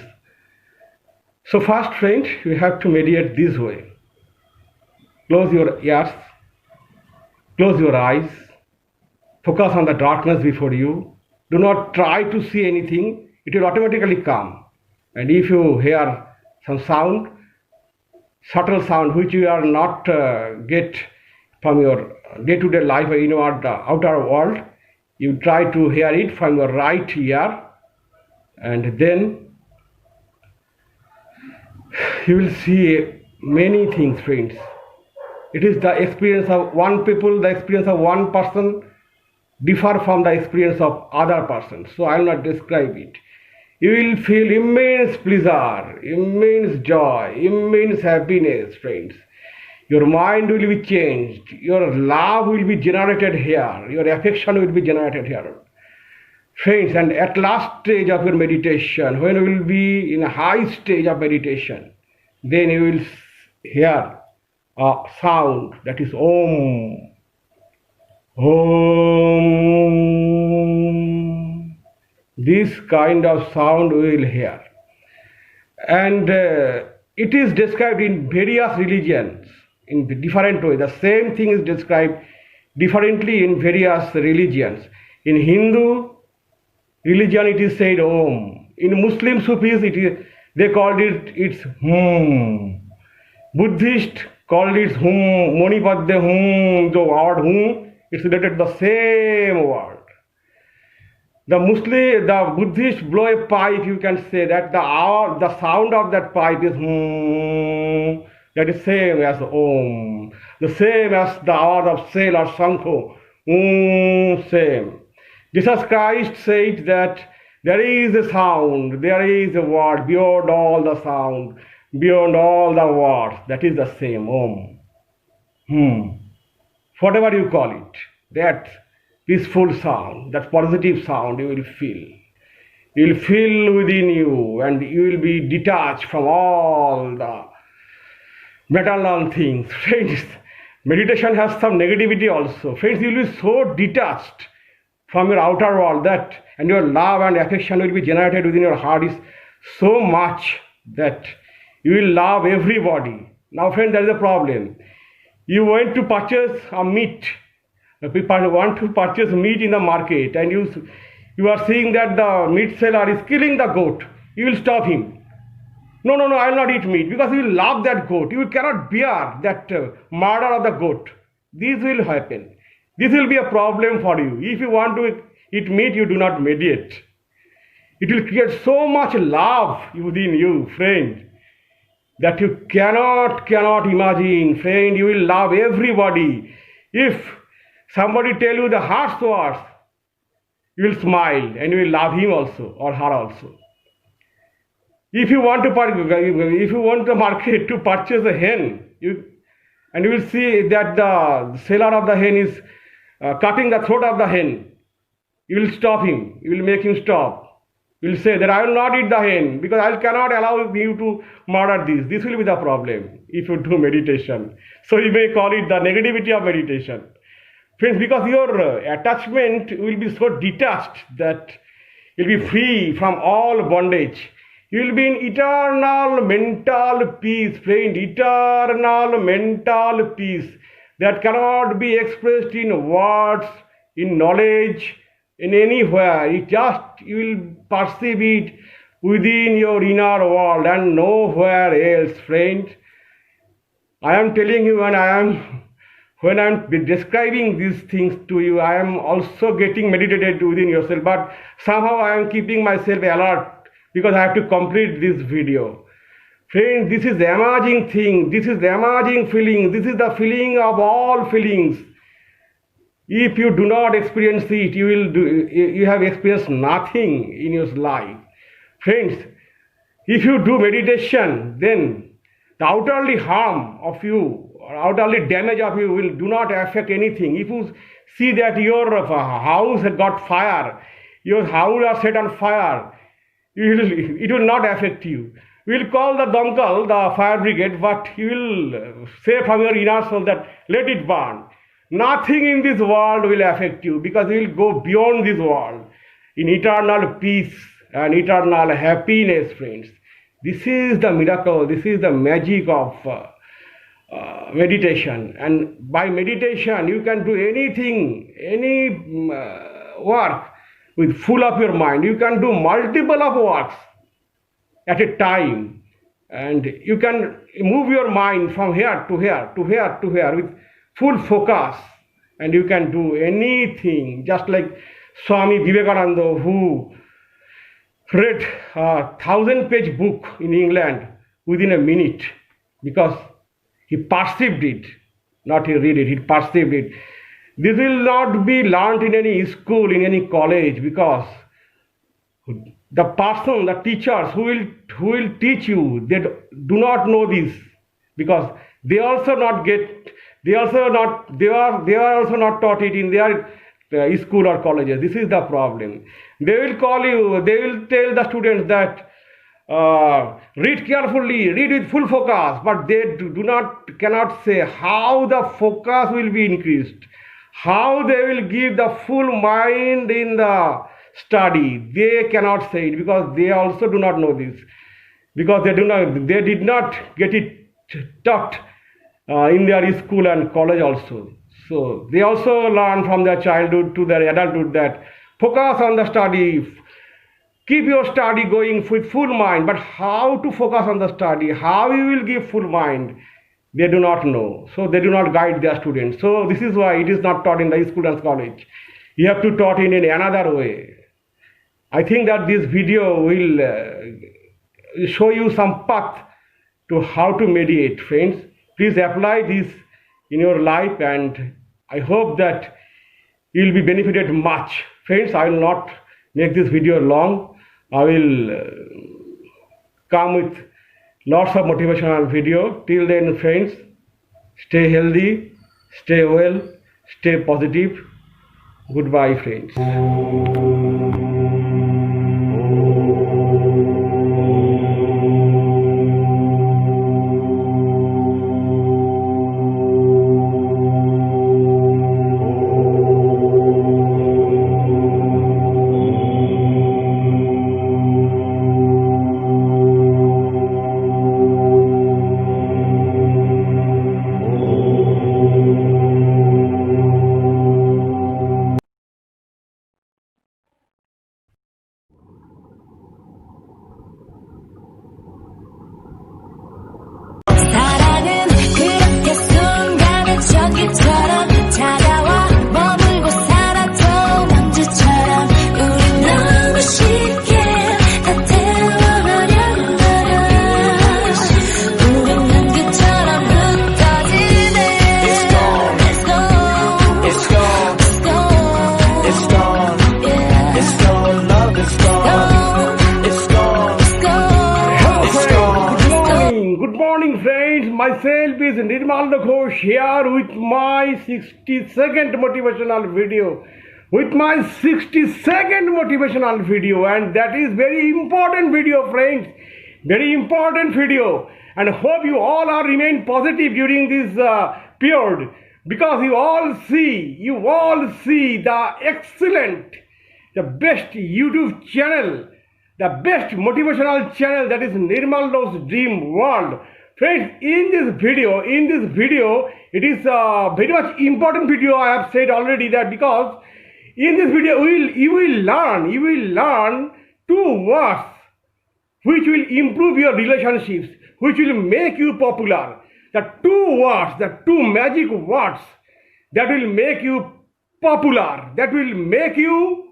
Speaker 2: So first, friend, you have to meditate this way. Close your ears, close your eyes, focus on the darkness before you. Do not try to see anything. It will automatically come. And if you hear some sound, subtle sound which you are not get from your day-to-day life or in your outer world, you try to hear it from your right ear, and then you will see many things, friends. It is the experience of one people, the experience of one person differ from the experience of other persons. So I will not describe it. You will feel immense pleasure, immense joy, immense happiness, friends. Your mind will be changed. Your love will be generated here. Your affection will be generated here. Friends, and at last stage of your meditation, when you will be in a high stage of meditation, then you will hear a sound that is Om. Om. This kind of sound we will hear. And it is described in various religions in different ways. The same thing is described differently in various religions. In Hindu religion it is said Om. In Muslim Sufis they called it's Buddhist called it Hum. Monipadde Hum. The word Hum, it's related to the same word. The Buddhist blow a pipe, you can say that the sound of that pipe is Hum. That is same as Om. The same as the hour of Sel or Shankho. Same. Jesus Christ said that there is a sound, there is a word beyond all the sound, beyond all the words. That is the same Om. Whatever you call it, that peaceful sound, that positive sound you will feel. You will feel within you and you will be detached from all the material things. Friends, meditation has some negativity also. Friends, you will be so detached from your outer world that, and your love and affection will be generated within your heart is so much that you will love everybody. Now friend, there is a problem. You went to purchase a meat. People want to purchase meat in the market and you are seeing that the meat seller is killing the goat. You will stop him. No, I will not eat meat, because you will love that goat. You cannot bear that murder of the goat. This will happen. This will be a problem for you. If you want to eat meat, you do not meditate. It will create so much love within you, friend, that you cannot imagine. Friend, you will love everybody. If somebody tell you the harsh words, you will smile and you will love him also or her also. If you want the market to purchase a hen, you will see that the seller of the hen is cutting the throat of the hen. You will stop him. You will make him stop. You will say that I will not eat the hen because I cannot allow you to murder this. This will be the problem if you do meditation. So you may call it the negativity of meditation. Friends, because your attachment will be so detached that you will be free from all bondage. You will be in eternal mental peace, friend, eternal mental peace that cannot be expressed in words, in knowledge, in anywhere. You will perceive it within your inner world and nowhere else, friend. I am telling you, when I am describing these things to you, I am also getting meditated within yourself, but somehow I am keeping myself alert because I have to complete this video. Friends, this is the amazing thing, this is the amazing feeling, this is the feeling of all feelings. If you do not experience it, you have experienced nothing in your life. Friends, if you do meditation, then the outwardly harm of you or outwardly damage of you do not affect anything. If you see that your house has got fire, your house is set on fire, it will not affect you. You will call the damkal, the fire brigade, but you will say from your inner soul that let it burn. Nothing in this world will affect you because you will go beyond this world in eternal peace and eternal happiness, friends. This is the miracle, this is the magic of meditation. And by meditation, you can do anything, any work with full of your mind. You can do multiple of works at a time, and you can move your mind from here to here to here to here with full focus, and you can do anything, just like Swami Vivekananda, who read a 1,000-page book in England within a minute because he perceived it, not he read it, he perceived it. This will not be learned in any school, in any college, because the person, the teachers who will teach you, they do not know this, because they also not get, they are also not taught it in their school or colleges. This is the problem. They will call you, they will tell the students that read carefully, read with full focus, but they cannot say how the focus will be increased, how they will give the full mind in the study. They cannot say it, because they also do not know this, because they did not get it taught in their school and college also. So they also learn from their childhood to their adulthood that focus on the study, keep your study going with full mind. But how to focus on the study, how you will give full mind, they do not know. So they do not guide their students. So this is why it is not taught in the school and college. You have to taught in another way. I think that this video will show you some path to how to mediate. Friends, please apply this in your life, and I hope that you will be benefited much. Friends, I will not make this video long. I will come with lots of motivational video. Till then, friends, stay healthy, stay well, stay positive. Goodbye, friends.
Speaker 1: 사랑은 그렇게 순간의 저기처럼 다가와 머물고 살아도 먼지처럼 우린 너무 쉽게 다 태워버려 우린 연기처럼 흩어지네. It's gone, it's gone, it's gone, it's gone, it's gone, yeah. It's gone, love is gone, it's gone, it's gone,
Speaker 2: Hello
Speaker 1: it's
Speaker 2: friends,
Speaker 1: gone.
Speaker 2: good morning friends. Myself is Nirmal Ghosh here with my 60-second motivational video. With my 60-second motivational video, and that is very important video, friends. Very important video, and hope you all are remain positive during this period, because you all see the excellent, the best YouTube channel, the best motivational channel, that is Nirmal Ghosh Dream World. Friends, in this video, it is a very much important video. I have said already that, because in this video you will learn two words which will improve your relationships, which will make you popular. The two words, the two magic words that will make you popular, that will make you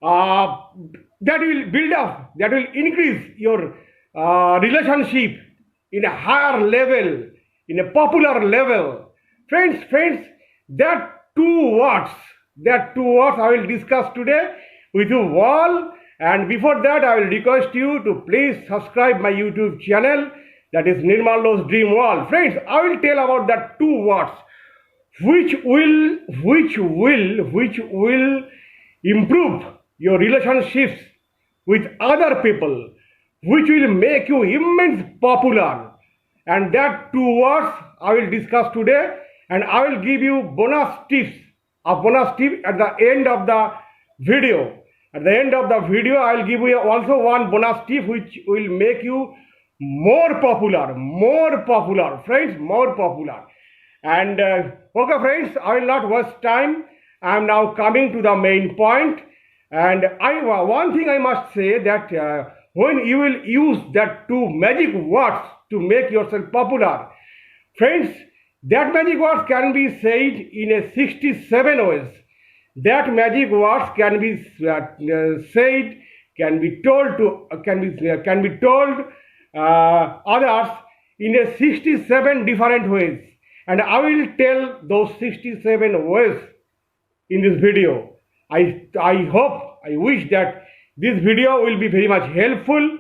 Speaker 2: that will build up, that will increase your relationship in a higher level, in a popular level. Friends, that two words I will discuss today with you all. And before that, I will request you to please subscribe my YouTube channel, that is Nirmal Ghosh Dream World. Friends, I will tell about that two words which will improve your relationships with other people, which will make you immense popular. And that two words I will discuss today, and I will give you bonus tips at the end of the video. At the end of the video, I will give you also one bonus tip which will make you more popular, friends, more popular. And okay, friends, I will not waste time. I am now coming to the main point. And one thing I must say, that when you will use that two magic words to make yourself popular, friends, that magic words can be said in a 67 ways. That magic words can be said, can be told others in a 67 different ways, and I will tell those 67 ways in this video. I hope, I wish that This video will be very much helpful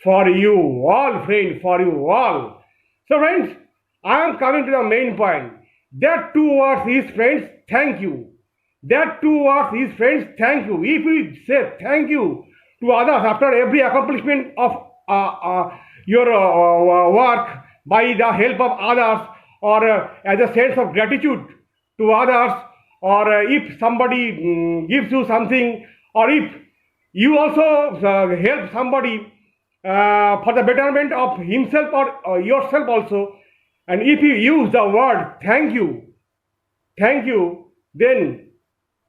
Speaker 2: for you all, friends, for you all. So, friends, I am coming to the main point. That two words is, friends, thank you. That two words is, friends, thank you. If we say thank you to others after every accomplishment of your work by the help of others, or as a sense of gratitude to others, or if somebody gives you something, or if you also help somebody for the betterment of himself or yourself also, and if you use the word thank you, then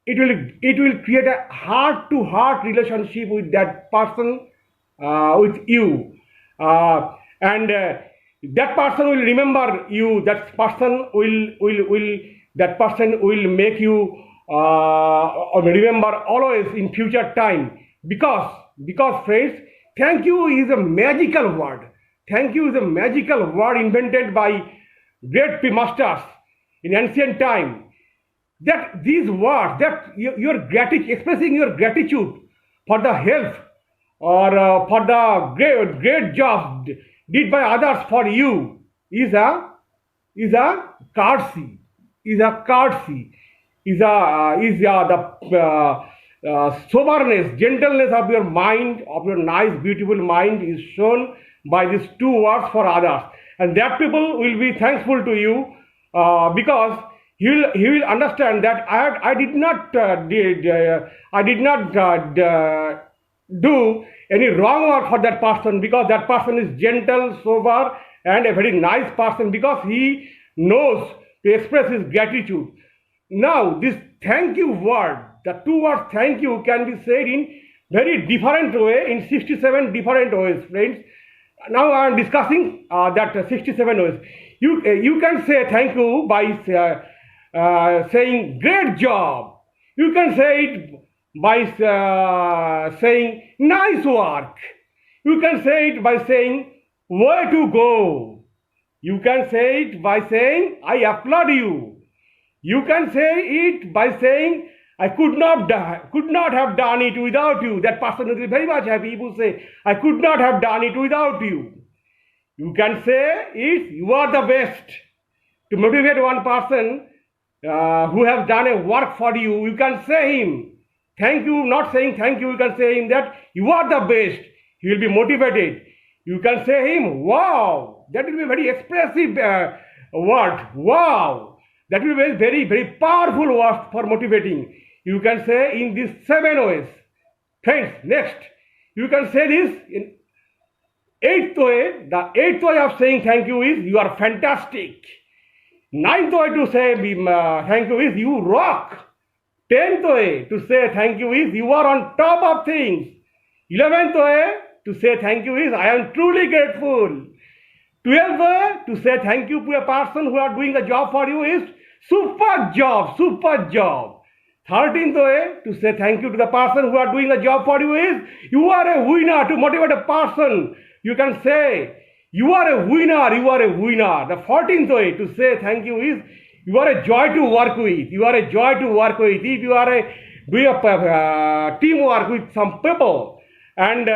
Speaker 2: it will create a heart to heart relationship with that person, with you, and that person will remember you. That person will make you remember always in future time, because friends, thank you is a magical word. Thank you is a magical word invented by great masters in ancient time. That these words, that your gratitude, expressing your gratitude for the help or for the great job did by others for you, is a courtesy, the soberness, gentleness of your mind, of your nice, beautiful mind, is shown by these two words for others, and that people will be thankful to you, because he will understand that I did not do any wrong work for that person, because that person is gentle, sober, and a very nice person, because he knows to express his gratitude. Now, this thank you word, the two words thank you, can be said in very different way, in 67 different ways, friends. Now I am discussing that 67 ways. You can say thank you by saying great job. You can say it by saying nice work. You can say it by saying way to go. You can say it by saying I applaud you. You can say it by saying I could not have done it without you. That person will be very much happy if you say I could not have done it without you. You can say it, you are the best. To motivate one person who has done a work for you, you can say him thank you. Not saying thank you, you can say him that you are the best. He will be motivated. You can say him wow. That will be a very expressive word. Wow. That will be a very, very powerful word for motivating. You can say in these 7 ways. Friends, next, you can say this in 8th way. The 8th way of saying thank you is you are fantastic. 9th way to say thank you is you rock. 10th way to say thank you is you are on top of things. 11th way to say thank you is I am truly grateful. 12th way to say thank you to a person who are doing a job for you is super job. 13th way to say thank you to the person who are doing a job for you is you are a winner. To motivate a person, you can say you are a winner. The 14th way to say thank you is you are a joy to work with. If you are doing a teamwork with some people, and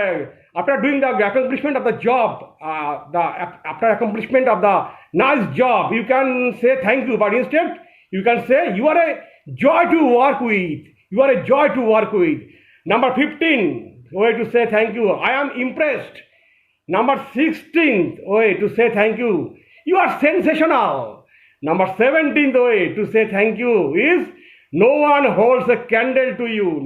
Speaker 2: after doing the accomplishment of the job, after accomplishment of the nice job, you can say thank you, but instead you can say you are a joy to work with. Number 15 way to say thank you, I am impressed. Number 16th way to say thank you, you are sensational. Number 17th way to say thank you is no one holds a candle to you.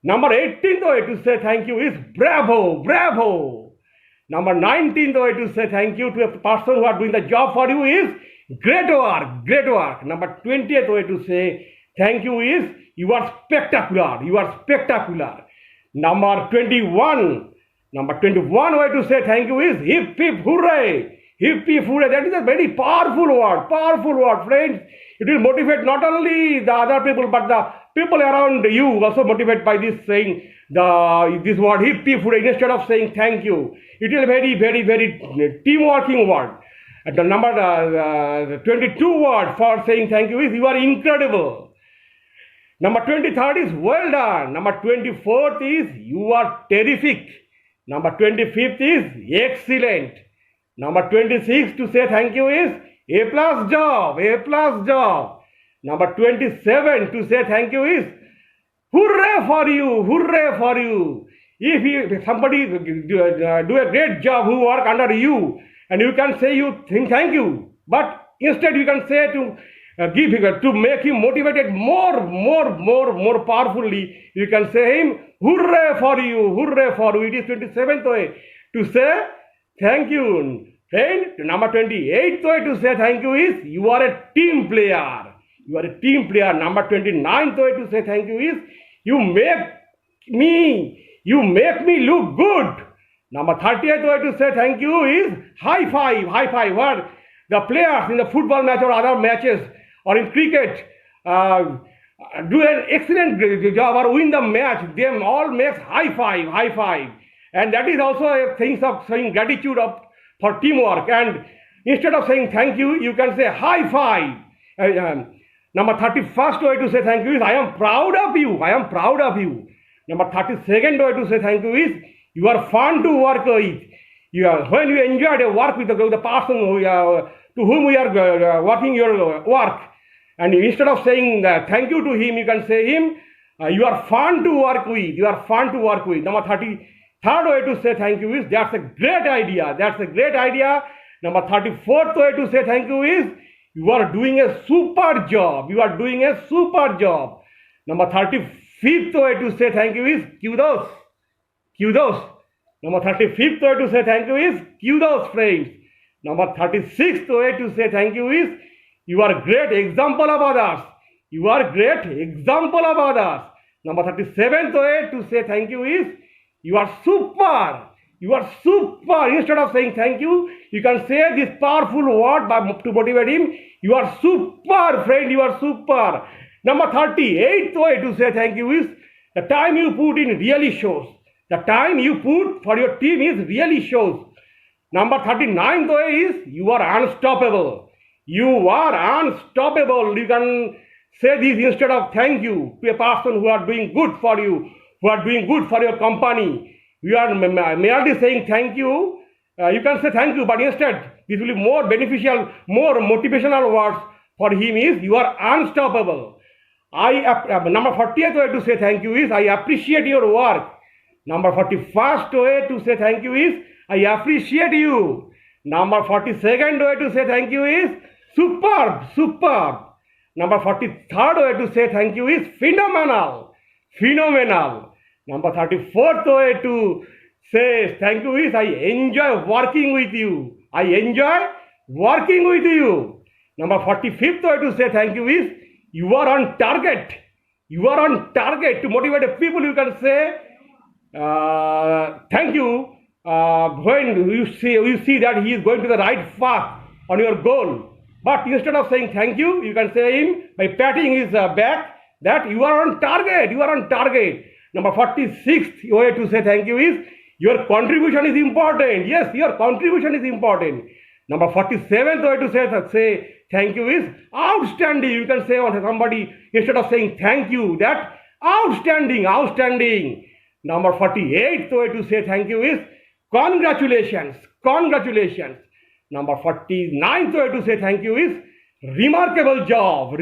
Speaker 2: Number 18th way to say thank you is bravo. Number 19th way to say thank you to a person who are doing the job for you is great work. Number 20th way to say thank you is you are spectacular. Number 21 way to say thank you is hip hip hooray. That is a very powerful word, friends. It will motivate not only the other people but the people around you also motivate by this saying this word hip hip hooray instead of saying thank you. It is a very team-working word. And the number 22 word for saying thank you is you are incredible. Number 23rd is well done. Number 24th is you are terrific. Number 25th is excellent. Number 26 to say thank you is A plus job, A plus job. Number 27 to say thank you is hooray for you, hooray for you. If somebody do a great job who work under you, and you can say you think thank you, but instead you can say to to make him motivated more powerfully, you can say him hooray for you, hooray for you. It is 27th way to say thank you. And number 28th way to say thank you is you are a team player. You are a team player. Number 29th way to say thank you is you make me look good. Number 30th way to say thank you is high five, where the players in the football match or other matches or in cricket do an excellent job or win the match, they all make high five. And that is also a thing of showing gratitude for teamwork. And instead of saying thank you, you can say high five. Number 31st way to say thank you is I am proud of you. Number 32nd way to say thank you is you are fun to work with. When you enjoy the work with the person to whom you are working your work, and instead of saying thank you to him, you can say him you are fun to work with. Number 33rd way to say thank you is that's a great idea. Number 34th way to say thank you is you are doing a super job. Number 35th way to say thank you is kudos. Number 35th way to say thank you is kudos, friends. Number 36th way to say thank you is you are a great example of others. Number 37th way to say thank you is you are super. Instead of saying thank you, you can say this powerful word to motivate him. You are super, friend. You are super. Number 38th way to say thank you is the time you put in really shows. The time you put for your team is really shows. Number 39th way is you are unstoppable. You can say this instead of thank you to a person who are doing good for you, who are doing good for your company. You are merely saying thank you. You can say thank you, but instead this will be more beneficial, more motivational words for him is you are unstoppable. Number 40th way to say thank you is I appreciate your work. Number 41st way to say thank you is I appreciate you. Number 42nd way to say thank you is superb. Number 43rd way to say thank you is phenomenal. Number 34th way to say thank you is I enjoy working with you. Number 45th way to say thank you is you are on target. To motivate the people, you can say thank you when you see that he is going to the right path on your goal. But instead of saying thank you, you can say him by patting his back that you are on target. Number 46th way to say thank you is your contribution is important. Yes, your contribution is important. Number 47th way to say thank you is outstanding. You can say on somebody instead of saying thank you that outstanding. Number 48th way to say thank you is congratulations. Number 49th way to say thank you is remarkable job.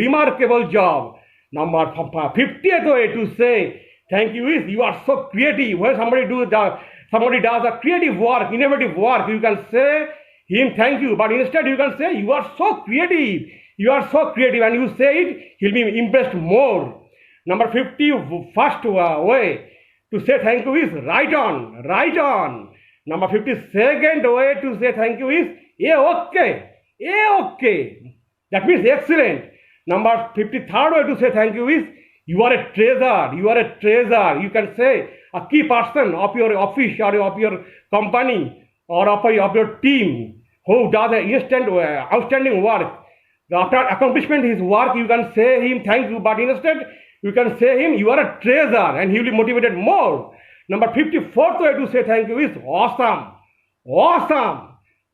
Speaker 2: Number 50th way to say thank you is you are so creative. When somebody does a creative work, innovative work, you can say him thank you, but instead you can say you are so creative, and you say it, he'll be impressed more. Number 51st way to say thank you is right on. Number 52nd way to say thank you is okay. That means excellent. Number 53rd way to say thank you is you are a treasure. You can say a key person of your office or of your company or of your team who does outstanding work. After accomplishment his work, you can say him thank you, but instead you can say him you are a treasure, and he will be motivated more. Number 54th way to say thank you is awesome.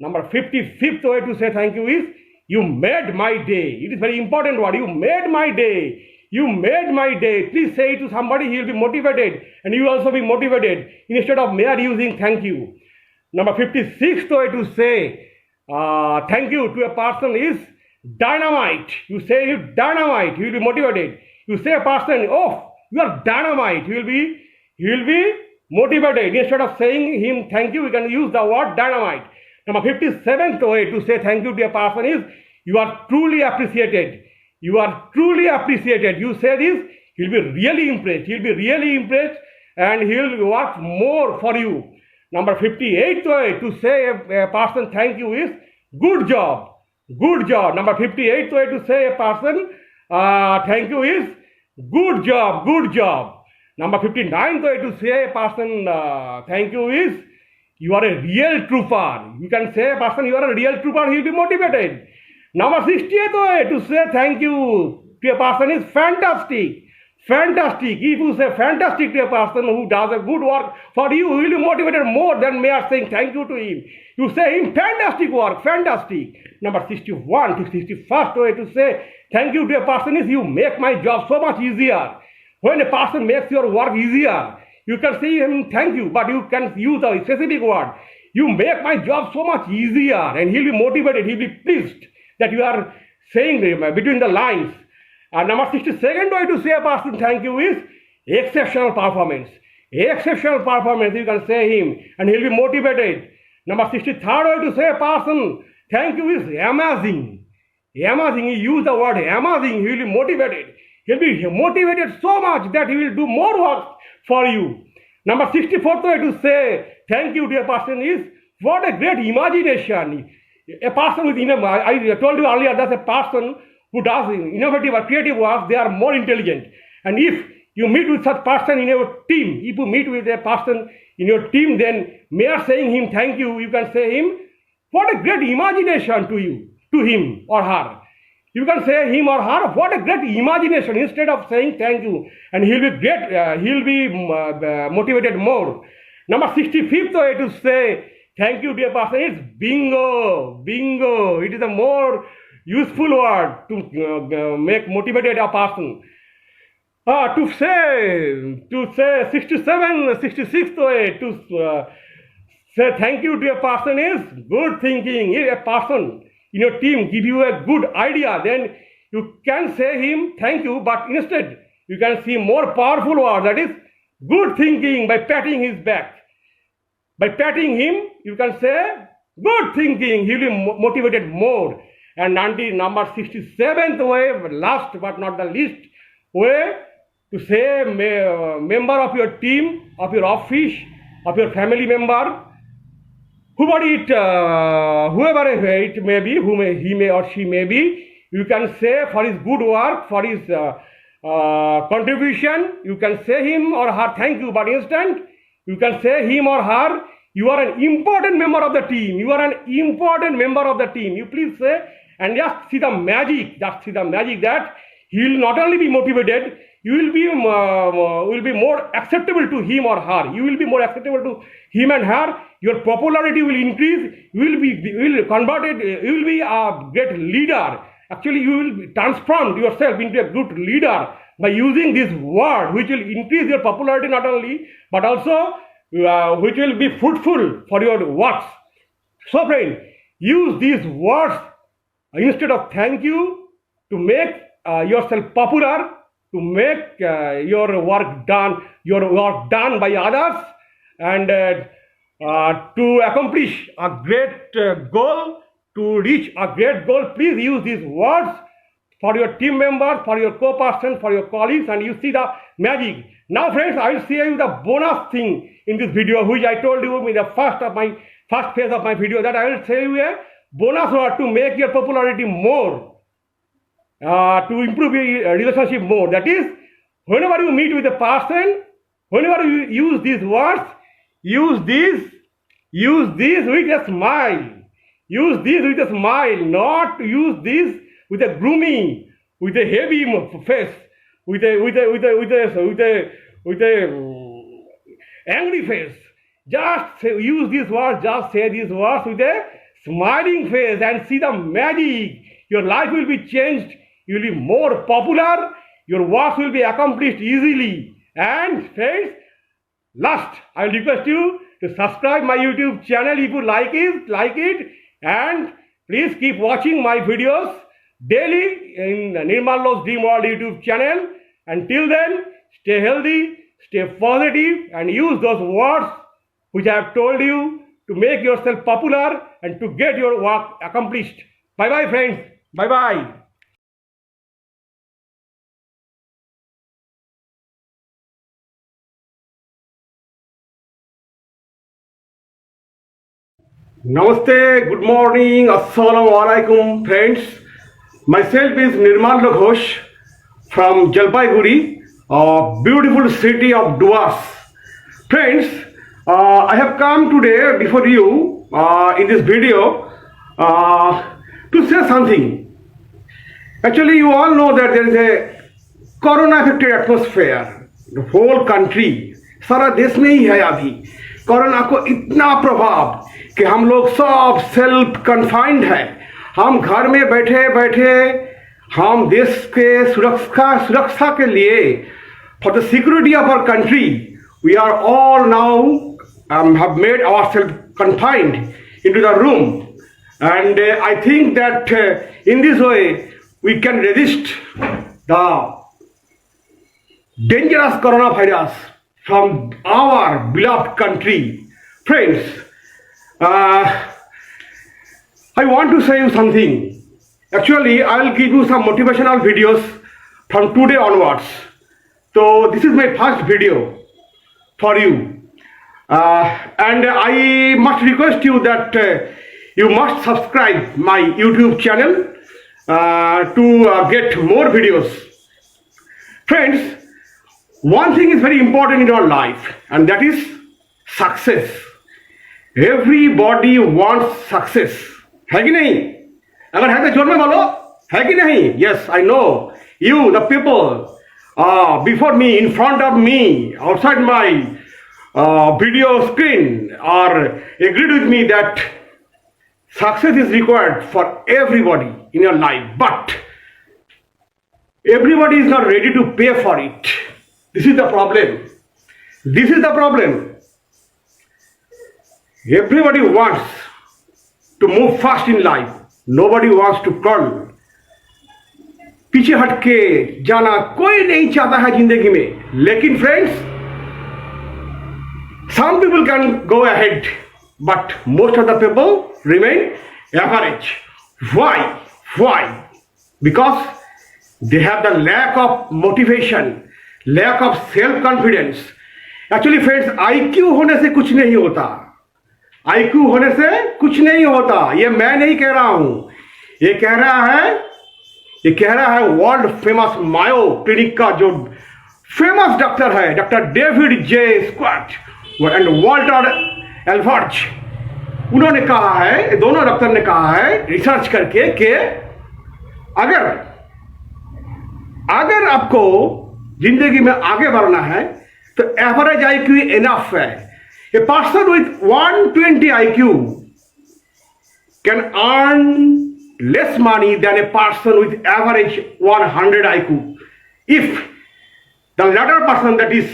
Speaker 2: Number 55th way to say thank you is you made my day. It is very important word. You made my day. You made my day. Please say it to somebody, he will be motivated and you will also be motivated instead of mere using thank you. Number 56th way to say thank you to a person is dynamite. You say dynamite, he will be motivated. You say a person, oh, you are dynamite, he will be motivated. Instead of saying him thank you, we can use the word dynamite. Number 57th way to say thank you to a person is you are truly appreciated. You are truly appreciated. You say this, he'll be really impressed. He'll be really impressed and he'll work more for you. Number 58th way to say a person thank you is good job. Good job. Number 58th way to say a person thank you is good job. Good job. Number 59th way to say a person thank you is you are a real trooper. You can say a person you are a real trooper, he will be motivated. Number 60th way to say thank you to a person is fantastic. Fantastic. If you say fantastic to a person who does a good work for you, he will be motivated more than mere saying thank you to him. You say him fantastic work, fantastic. Number 61 to 61st way to say thank you to a person is you make my job so much easier. When a person makes your work easier, you can say him thank you, but you can use a specific word. You make my job so much easier and he'll be motivated, he'll be pleased that you are saying between the lines. Number 62nd way to say a person thank you is exceptional performance. Exceptional performance, you can say him and he'll be motivated. Number 63rd way to say a person thank you is amazing. Amazing, he used the word amazing, he will be motivated. He'll be motivated so much that he will do more work for you. Number 64th way to say thank you to a person is what a great imagination. A person with I told you earlier that a person who does innovative or creative work, they are more intelligent. And if you meet with such person in your team, if you meet with a person in your team, then mere saying him thank you, you can say him, what a great imagination to you, to him or her. You can say him or her, what a great imagination instead of saying thank you. And he'll be great, he'll be motivated more. Number 65th way to say thank you to a person is bingo. Bingo. It is a more useful word to make motivated a person. To say 66th way to say thank you to a person is good thinking. If a person in your team give you a good idea, then you can say him thank you, but instead you can see more powerful word, that is good thinking, by patting his back. By patting him, you can say good thinking, he will be motivated more. And number 67th way, last but not the least way to say member of your team, of your office, of your family member, whoever it may be, he may or she may be, you can say for his good work, for his contribution, you can say him or her thank you, but instant, you can say him or her, you are an important member of the team, you are an important member of the team. You please say, and just see the magic, that he will not only be motivated, you will be more acceptable to him or her. You will be more acceptable to him and her. Your popularity will increase. You will be a great leader. Actually, you will be transformed yourself into a good leader by using this word, which will increase your popularity not only, but also which will be fruitful for your works. So friend, use these words instead of thank you to make yourself popular, to make your work done by others, and to accomplish a great goal, to reach a great goal. Please use these words for your team members, for your co-persons, for your colleagues, and you see the magic. Now friends, I will share you the bonus thing in this video, which I told you in the first phase of my video, that I will tell you a bonus word to make your popularity more, to improve your relationship more. That is, whenever you meet with a person, whenever you use these words, use this with a smile. Use this with a smile, not use this with a gloomy, with a heavy face, with a angry face. Just use these words, just say these words with a smiling face and see the magic. Your life will be changed. You will be more popular. your works will be accomplished easily. And friends, last, I will request you to subscribe my YouTube channel if you like it, and please keep watching my videos daily in Nirmal's Dream World YouTube channel. Until then, stay healthy, stay positive, and use those words which I have told you to make yourself popular and to get your work accomplished. Bye bye, friends. Bye bye. Namaste, good morning, Assalamu alaikum, friends. Myself is Nirmal Ghosh from Jalpaiguri, a beautiful city of Duas. Friends, I have come today before you in this video to say something. Actually, you all know that there is a corona affected atmosphere. The whole country, सारा देश में ही है अभी corona को इतना प्रभाव कि हम लोग सब सेल्फ कन्फाइंड है. हम घर में बैठे बैठे हम देश के सुरक्षा के लिए for the security of our country we are all now have made ourselves confined into the room, and I think that in this way we can resist the dangerous coronavirus from our beloved country. Friends, I want to say you something. Actually, I'll give you some motivational videos from today onwards. So this is my first video for you. And I must request you that you must subscribe my YouTube channel to get more videos. Friends, one thing is very important in your life, and that is success. Everybody wants success. है कि नहीं? अगर है तो जोर में बोलो, है कि नहीं? Yes, I know. You, the people, before me, in front of me, outside my video screen are agreed with me that success is required for everybody in your life, but everybody is not ready to pay for it. This is the problem. This is the problem. Everybody wants to move fast in life. Nobody wants to crawl. पीछे हट के जाना कोई नहीं चाहता है जिंदगी में. लेकिन friends, some people can go ahead, but most of the people remain average. Why? Why? Because they have the lack of motivation, lack of self-confidence. Actually, friends, IQ होने से कुछ नहीं होता. IQ होने से कुछ नहीं होता. ये मैं नहीं कह रहा हूँ. ये कह रहा है वर्ल्ड फेमस मायो क्लिनिक का जो फेमस डॉक्टर है, doctor David J Schwartz and Walter एल्फर्ज. उन्होंने कहा है, दोनों डॉक्टर ने कहा है रिसर्च करके कि अगर आपको जिंदगी में आगे बढ़ना है तो एवरेज IQ इनफ है. A person with 120 IQ can earn less money than a person with average 100 IQ. If the latter person, that is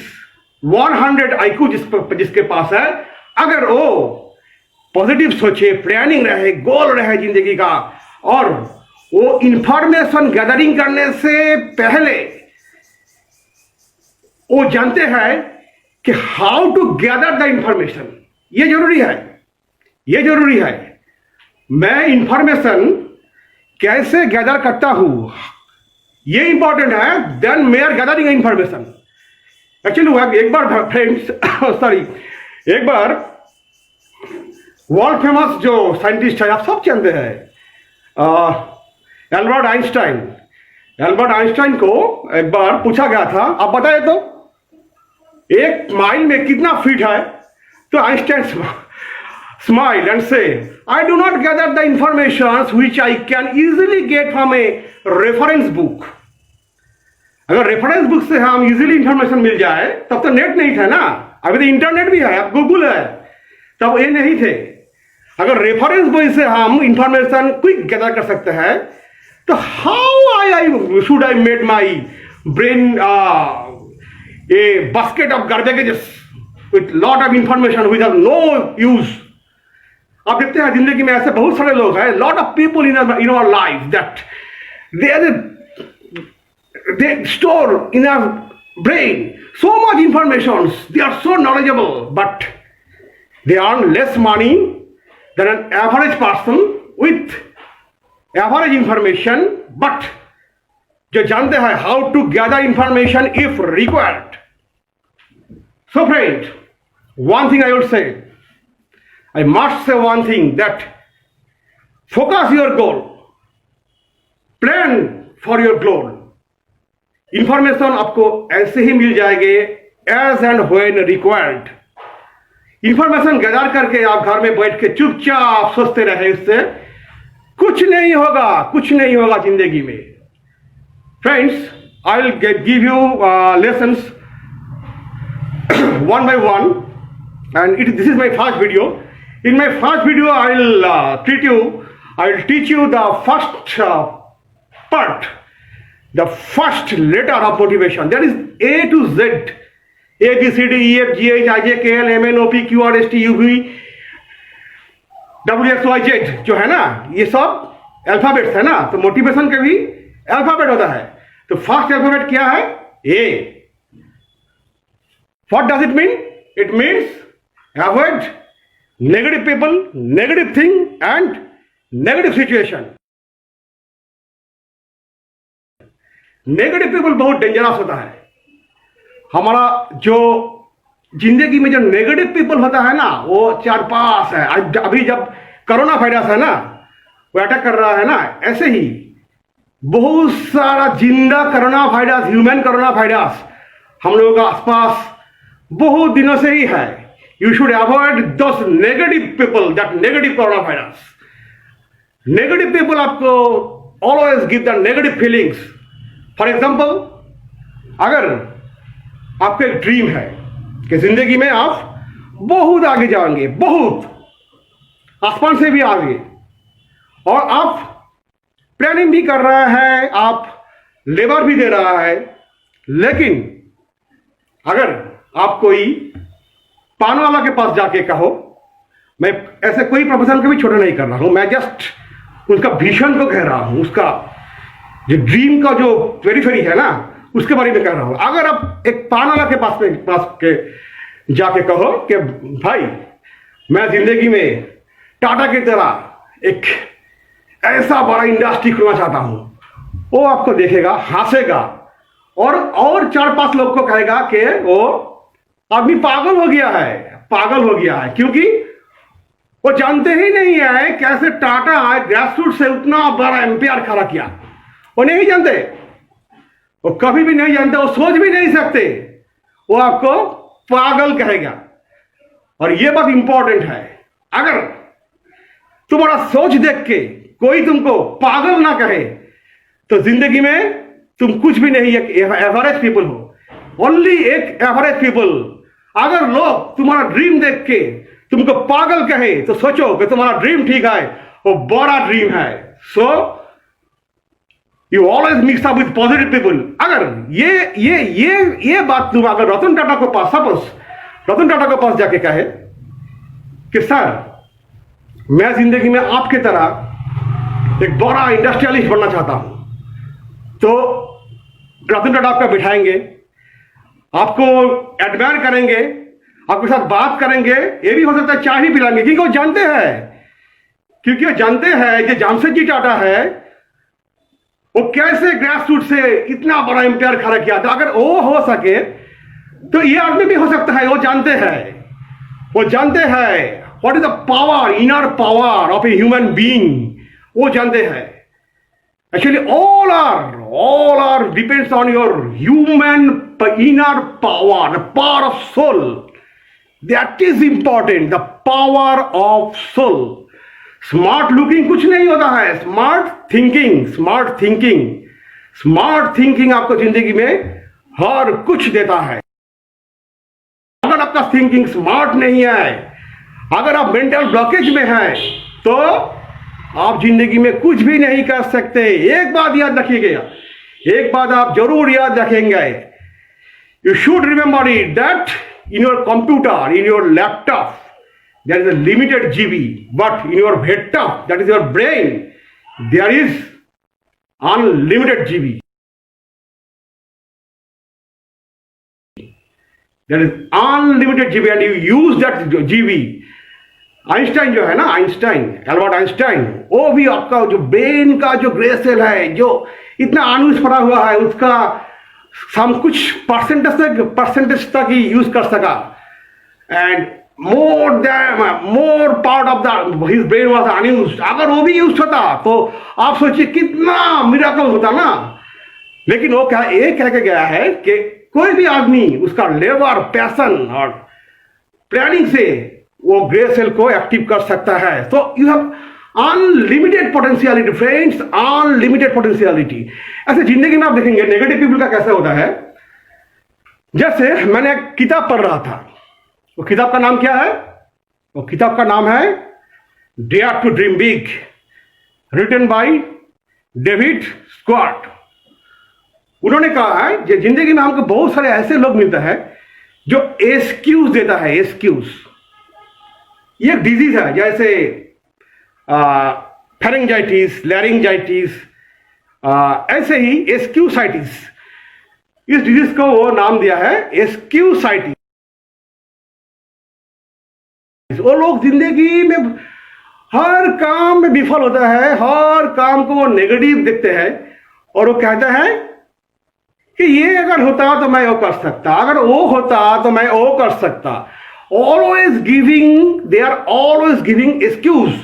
Speaker 2: 100 IQ जिसके पास है, अगर वो पॉजिटिव सोचे, प्लानिंग रहे, गोल रहे जिंदगी का, और वो इंफॉर्मेशन गैदरिंग करने से पहले वो जानते हैं कि how to gather the information. ये जरूरी है. मैं इंफॉर्मेशन कैसे गैदर करता हूं, ये इंपॉर्टेंट है. Then mere gathering information. Actually एक बार फ्रेंड्स एक बार वर्ल्ड फेमस जो साइंटिस्ट है, आप सब जानते हैं, एल्बर्ट आइंस्टाइन को एक बार पूछा गया था, आप बताइए तो 1 माइल में कितना फीट है? तो Einstein smile and say, I do not gather the information which I can easily get from a reference book. अगर रेफरेंस बुक से हम इजीली इंफॉर्मेशन मिल जाए, तब तो नेट नहीं था ना. अभी तो इंटरनेट भी है, अब गूगल है, तब ये नहीं थे. अगर रेफरेंस बुक से हम इंफॉर्मेशन क्विक गैदर कर सकते हैं, तो how should I made my brain, a basket of garbages with lot of information which have no use. आप देखते हैं जिंदगी में ऐसे बहुत सारे लोग हैं, lot of people in our life that they store in our brain so much information. They are so knowledgeable, but they earn less money than an average person with average information, but जो जानते हैं how to gather information if required. So friend, one thing I would say, I must say one thing, that focus your goal, plan for your goal. Information आपको ऐसे ही मिल जाएंगे as and when required. Information gather करके आप घर में बैठ के चुपचाप सोचते रहे, इससे कुछ नहीं होगा, कुछ नहीं होगा जिंदगी में. Friends, I will give you lessons one by one, and this is my first video. In my first video, I will teach you the first part, the first letter of motivation. That is A to Z, A B C D E F G H I J K L M N O P Q R S T U V W X Y Z जो है ना, ये सब alphabets है ना. तो motivation के भी अल्फाबेट होता है. तो फर्स्ट अल्फाबेट क्या है? A. What does it mean? It means avoid negative people, negative thing and negative situation. Negative people बहुत डेंजरस होता है. हमारा जो जिंदगी में जो नेगेटिव पीपल होता है ना, वो चार पांच है. अभी जब कोरोना वायरस है ना, वो अटैक कर रहा है ना, ऐसे ही बहुत सारा जिंदा corona virus, human corona virus हम लोगों के आसपास बहुत दिनों से ही है. You should avoid those negative people, that negative corona virus. Negative people आपको always give the negative feelings. For example, अगर आपका एक ड्रीम है कि जिंदगी में आप बहुत आगे जाएंगे, बहुत आसमान से भी आगे, और आप प्लानिंग भी कर रहा है, आप लेबर भी दे रहा है, लेकिन अगर आप कोई पान वाला के पास जाके कहो, मैं ऐसे कोई प्रोफेशन को भी छोटा नहीं कर रहा हूं, मैं जस्ट उसका विजन को कह रहा हूं, उसका जो ड्रीम का जो पेरिफेरी है ना, उसके बारे में कह रहा हूं. अगर आप एक पान वाला के पास के जाके कहो कि भाई मैं जिंदगी में टाटा की तरह एक ऐसा बड़ा इंडस्ट्री खोलना चाहता हूं, वो आपको देखेगा, हंसेगा, और चार पांच लोग को कहेगा कि वो आदमी पागल हो गया है, पागल हो गया है, क्योंकि वो जानते ही नहीं है कैसे टाटा ग्रासरूट से उतना बड़ा एम्पायर खड़ा किया. वो नहीं जानते, वो कभी भी नहीं जानते, वो सोच भी नहीं सकते, वो आपको पागल कहेगा. और ये बात इंपॉर्टेंट है, अगर तुम्हारा सोच देख के कोई तुमको पागल ना कहे तो जिंदगी में तुम कुछ भी नहीं, एक एवरेज पीपल हो, ओनली एक एवरेज पीपल. अगर लोग तुम्हारा ड्रीम देख के तुमको पागल कहे तो सोचो कि तुम्हारा ड्रीम ठीक है, वो बड़ा ड्रीम है. So you always mix up with positive people. अगर ये बात तुम अगर रतन टाटा को पास, सपोज रतन टाटा को पास जाके कहे कि सर मैं जिंदगी में आपके तरह एक बड़ा इंडस्ट्रियलिस्ट बनना चाहता हूं, तो रतन टाटा आपका बिठाएंगे, आपको एडमायर करेंगे, आपके साथ बात करेंगे, ये भी हो सकता है चाय भी पिलाएंगे, क्योंकि वो जानते हैं कि जामशेदजी टाटा है, वो कैसे ग्रासरूट से इतना बड़ा एम्पायर खड़ा किया था. अगर वो हो सके तो ये आदमी भी हो सकता है. वो जानते हैं what is the power, inner power of a human being. वो जानते हैं. Actually, all are depends on your human inner power, the power of soul. That is important, the power of soul. Smart looking कुछ नहीं होता है, smart thinking आपको जिंदगी में हर कुछ देता है. अगर आपका थिंकिंग स्मार्ट नहीं है, अगर आप मेंटल ब्लॉकेज में हैं, तो आप जिंदगी में कुछ भी नहीं कर सकते. एक बात याद रखिएगा, एक बात आप जरूर याद रखेंगे, you should remember it that in your computer, in your laptop, there is a limited GB, but in your head top, that is your brain, there is unlimited GB. There is unlimited GB and you use that GB. Einstein जो है ना, Albert Einstein, वो भी आपका जो brain का जो grey cell है, जो इतना अनुस पड़ा हुआ है, उसका हम कुछ परसेंटेज तक ही यूज कर सका, and more part of the his brain was unused. अगर वो भी यूज होता तो आप सोचिए कितना मिरेकल होता ना. लेकिन वो क्या ये कह के गया है कि कोई भी आदमी उसका लेबर, पैशन और प्लानिंग से वो ग्रे सेल को एक्टिव कर सकता है. तो you have unlimited potentiality friends, unlimited potentiality. ऐसे जिंदगी में आप देखेंगे नेगेटिव पीपल का कैसा होता है. जैसे मैंने एक किताब पढ़ रहा था, वो किताब का नाम क्या है? वो किताब का नाम है dare to dream big, written by David Scott. उन्होंने कहा है कि जिंदगी में हमको बहुत सारे ऐसे लोग मिलते हैं जो एक्सक्यूज देता है. एक्सक्यूज ये एक डिजीज है, जैसे फेरेंजाइटिस, लैरिंजाइटिस, ऐसे ही एस्क्यूसाइटिस. इस डिजीज को वो नाम दिया है एस्क्यूसाइटिस. वो लोग जिंदगी में हर काम में विफल होता है, हर काम को वो नेगेटिव देखते हैं और वो कहता है कि ये अगर होता तो मैं वो कर सकता, अगर वो होता तो मैं वो कर सकता. Always giving, they are always giving excuse.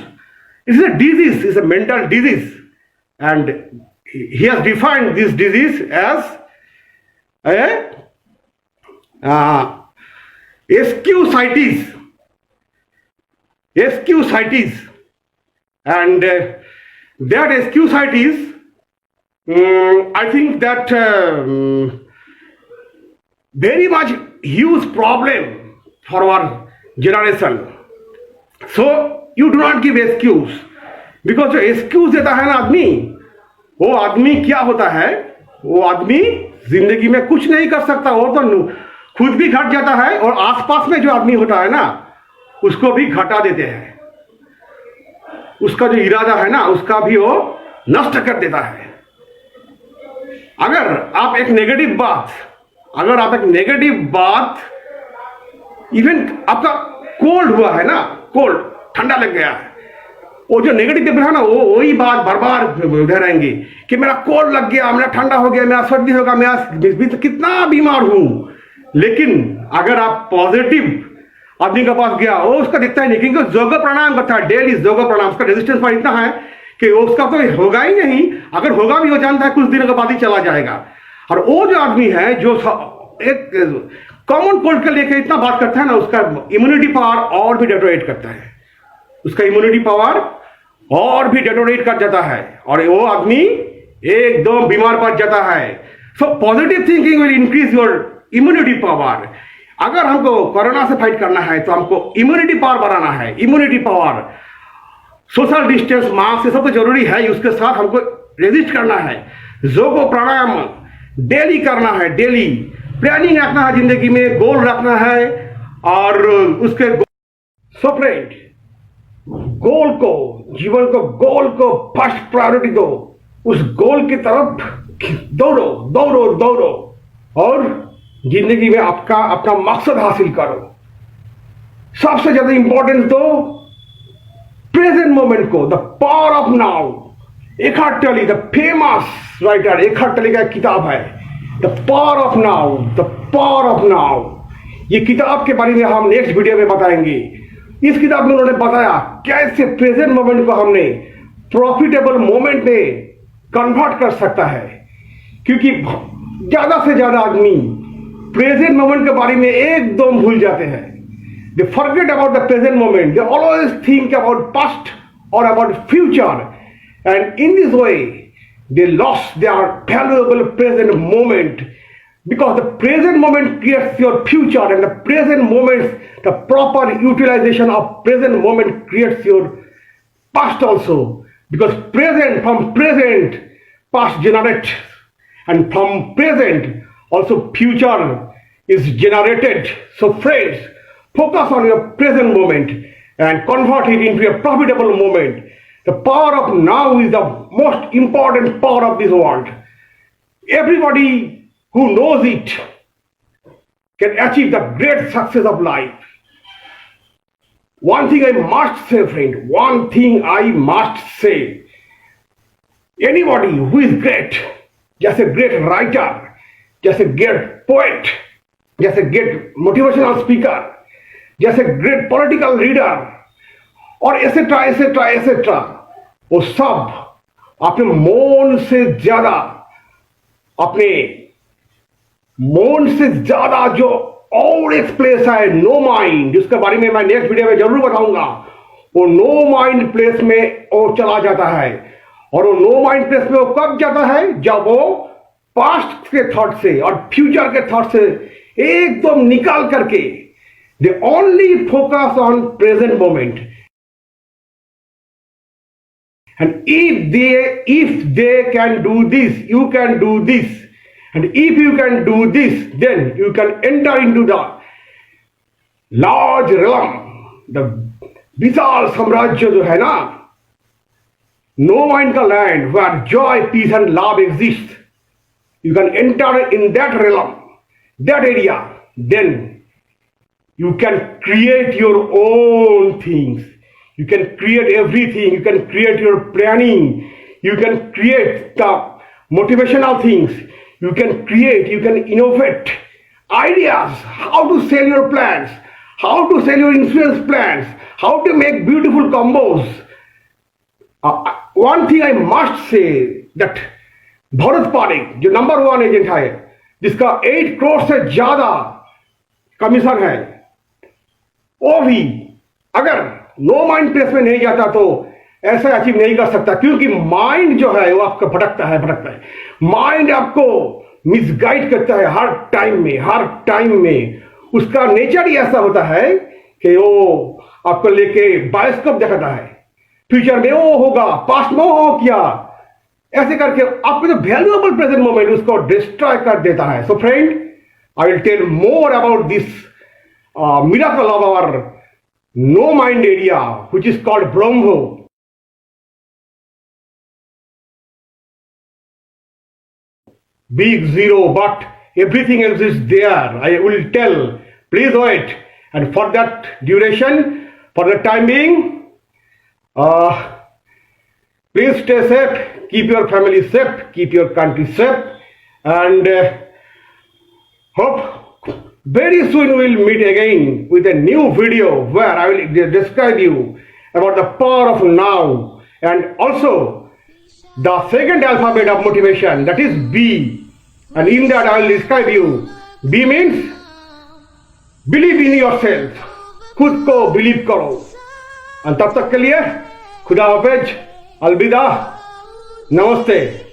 Speaker 2: It's a disease, it's a mental disease, and he has defined this disease as excusitis. Excusitis, and that excusitis, I think that very much huge problem for our generation. So you do not give excuse, because जो excuse देता है ना आदमी, वो आदमी क्या होता है, वो आदमी जिंदगी में कुछ नहीं कर सकता. वो तो खुद भी घट जाता है और आसपास में जो आदमी होता है ना उसको भी घटा देते हैं. उसका जो इरादा है ना उसका भी वो नष्ट कर देता है. अगर आप एक नेगेटिव बात, इवन आपका कोल्ड हुआ है ना, कोल्ड ठंडा लग गया है, वो जो नेगेटिव पीपल है ना वो वही बात बार बार दोहराएंगे कि मेरा कोल्ड लग गया, मेरा ठंडा हो गया, मेरा सर्दी होगा, मैं कितना बीमार हूं. लेकिन अगर आप पॉजिटिव आदमी के पास गया, वो उसका दिखता ही नहीं, क्योंकि योग प्राणायाम करता है डेली, योग प्राणायाम, उसका रेजिस्टेंस पावर इतना है कि उसका तो होगा ही नहीं. अगर होगा भी वो जानता है कुछ दिनों के बाद ही चला जाएगा. और वो जो आदमी है जो एक कॉमन कोल्ड के लेके इतना बात करता है ना, उसका इम्यूनिटी पावर और भी डेटोरेट करता है, उसका इम्यूनिटी पावर और भी डेटोरेट कर जाता है और वो आदमी एकदम बीमार पड़ जाता है. So positive thinking will increase your immunity power. अगर हमको कोरोना से फाइट करना है तो हमको इम्यूनिटी पावर बढ़ाना है. Immunity power, social distance, mask, ये सब तो जरूरी है. उसके साथ हमको रेजिस्ट करना है. योग प्राणायाम डेली करना है, डेली प्लानिंग रखना है, जिंदगी में गोल रखना है और उसके सो फ्रेंड, गोल को, जीवन को, गोल को फर्स्ट प्रायोरिटी दो. उस गोल की तरफ दौड़ो दौड़ो दौड़ो और जिंदगी में आपका अपना मकसद हासिल करो. सबसे ज्यादा इंपॉर्टेंस दो प्रेजेंट मोमेंट को, द पावर ऑफ नाउ. एखार्ट टोले, द फेमस राइटर एखार्ट टोले का किताब है the power of now, the power of now. ये किताब के बारे में हम नेक्स्ट वीडियो में बताएंगे. इस किताब में उन्होंने बताया कैसे प्रेजेंट मोमेंट को हमने प्रॉफिटेबल मोमेंट में कन्वर्ट कर सकता है, क्योंकि ज्यादा से ज्यादा आदमी प्रेजेंट मोमेंट के बारे में एकदम भूल जाते हैं. They forget about the present moment, they always think about past और about future, and in this way they lost their valuable present moment, because the present moment creates your future, and the present moment, the proper utilization of present moment creates your past also, because present, from present past generates, and from present also future is generated. So friends, focus on your present moment and convert it into a profitable moment. The power of now is the most important power of this world. Everybody who knows it can achieve the great success of life. One thing I must say, friend, one thing I must say. Anybody who is great, just a great writer, just a great poet, just a great motivational speaker, just a great political leader, और etcetera etcetera etcetera, वो सब अपने मौन से ज्यादा, अपने मौन से ज्यादा जो और एक प्लेस है नो माइंड, जिसके बारे में मैं नेक्स्ट वीडियो में जरूर बताऊंगा, वो नो माइंड प्लेस में वो चला जाता है। और वो नो माइंड प्लेस में वो कब जाता है? जब वो पास्ट के थॉट से और फ्यूचर के थॉट से एकदम निकाल करके they only focus on present moment. And if they can do this, you can do this. And if you can do this, then you can enter into the large realm, the विशाल साम्राज्य जो है ना, no mind का land where joy, peace and love exist. You can enter in that realm, that area. Then you can create your own things. You can create everything. You can create your planning. You can create the motivational things. You can create, you can innovate ideas, how to sell your plans, how to sell your insurance plans, how to make beautiful combos. One thing I must say that Bharat Parekh जो number 1 agent है, जिसका 8 करोड़ से ज्यादा commission है, वो भी अगर no mind place में नहीं जाता तो ऐसा अचीव नहीं कर सकता, क्योंकि माइंड जो है वो आपका भटकता है। माइंड आपको मिसगाइड करता है हर टाइम में। उसका नेचर ही ऐसा होता है कि वो आपको लेके बायोस्कोप दिखाता है, फ्यूचर में वो होगा, पास्ट में वो किया, ऐसे करके आपको जो वैल्यूएबल प्रेजेंट मोमेंट उसको डिस्ट्रॉय कर देता है। So friend, I will tell more about this miracle of our no mind area, which is called Brahmo. Big zero, but everything else is there. I will tell. Please wait. And for that duration, for the time being, please stay safe. Keep your family safe. Keep your country safe. And hope very soon we will meet again with a new video where I will describe you about the power of now and also the second alphabet of motivation, that is B. And in that I will describe you. B means believe in yourself. खुद को believe करो। और तब तक के लिए खुदा हाफिज, अलविदा, नमस्ते।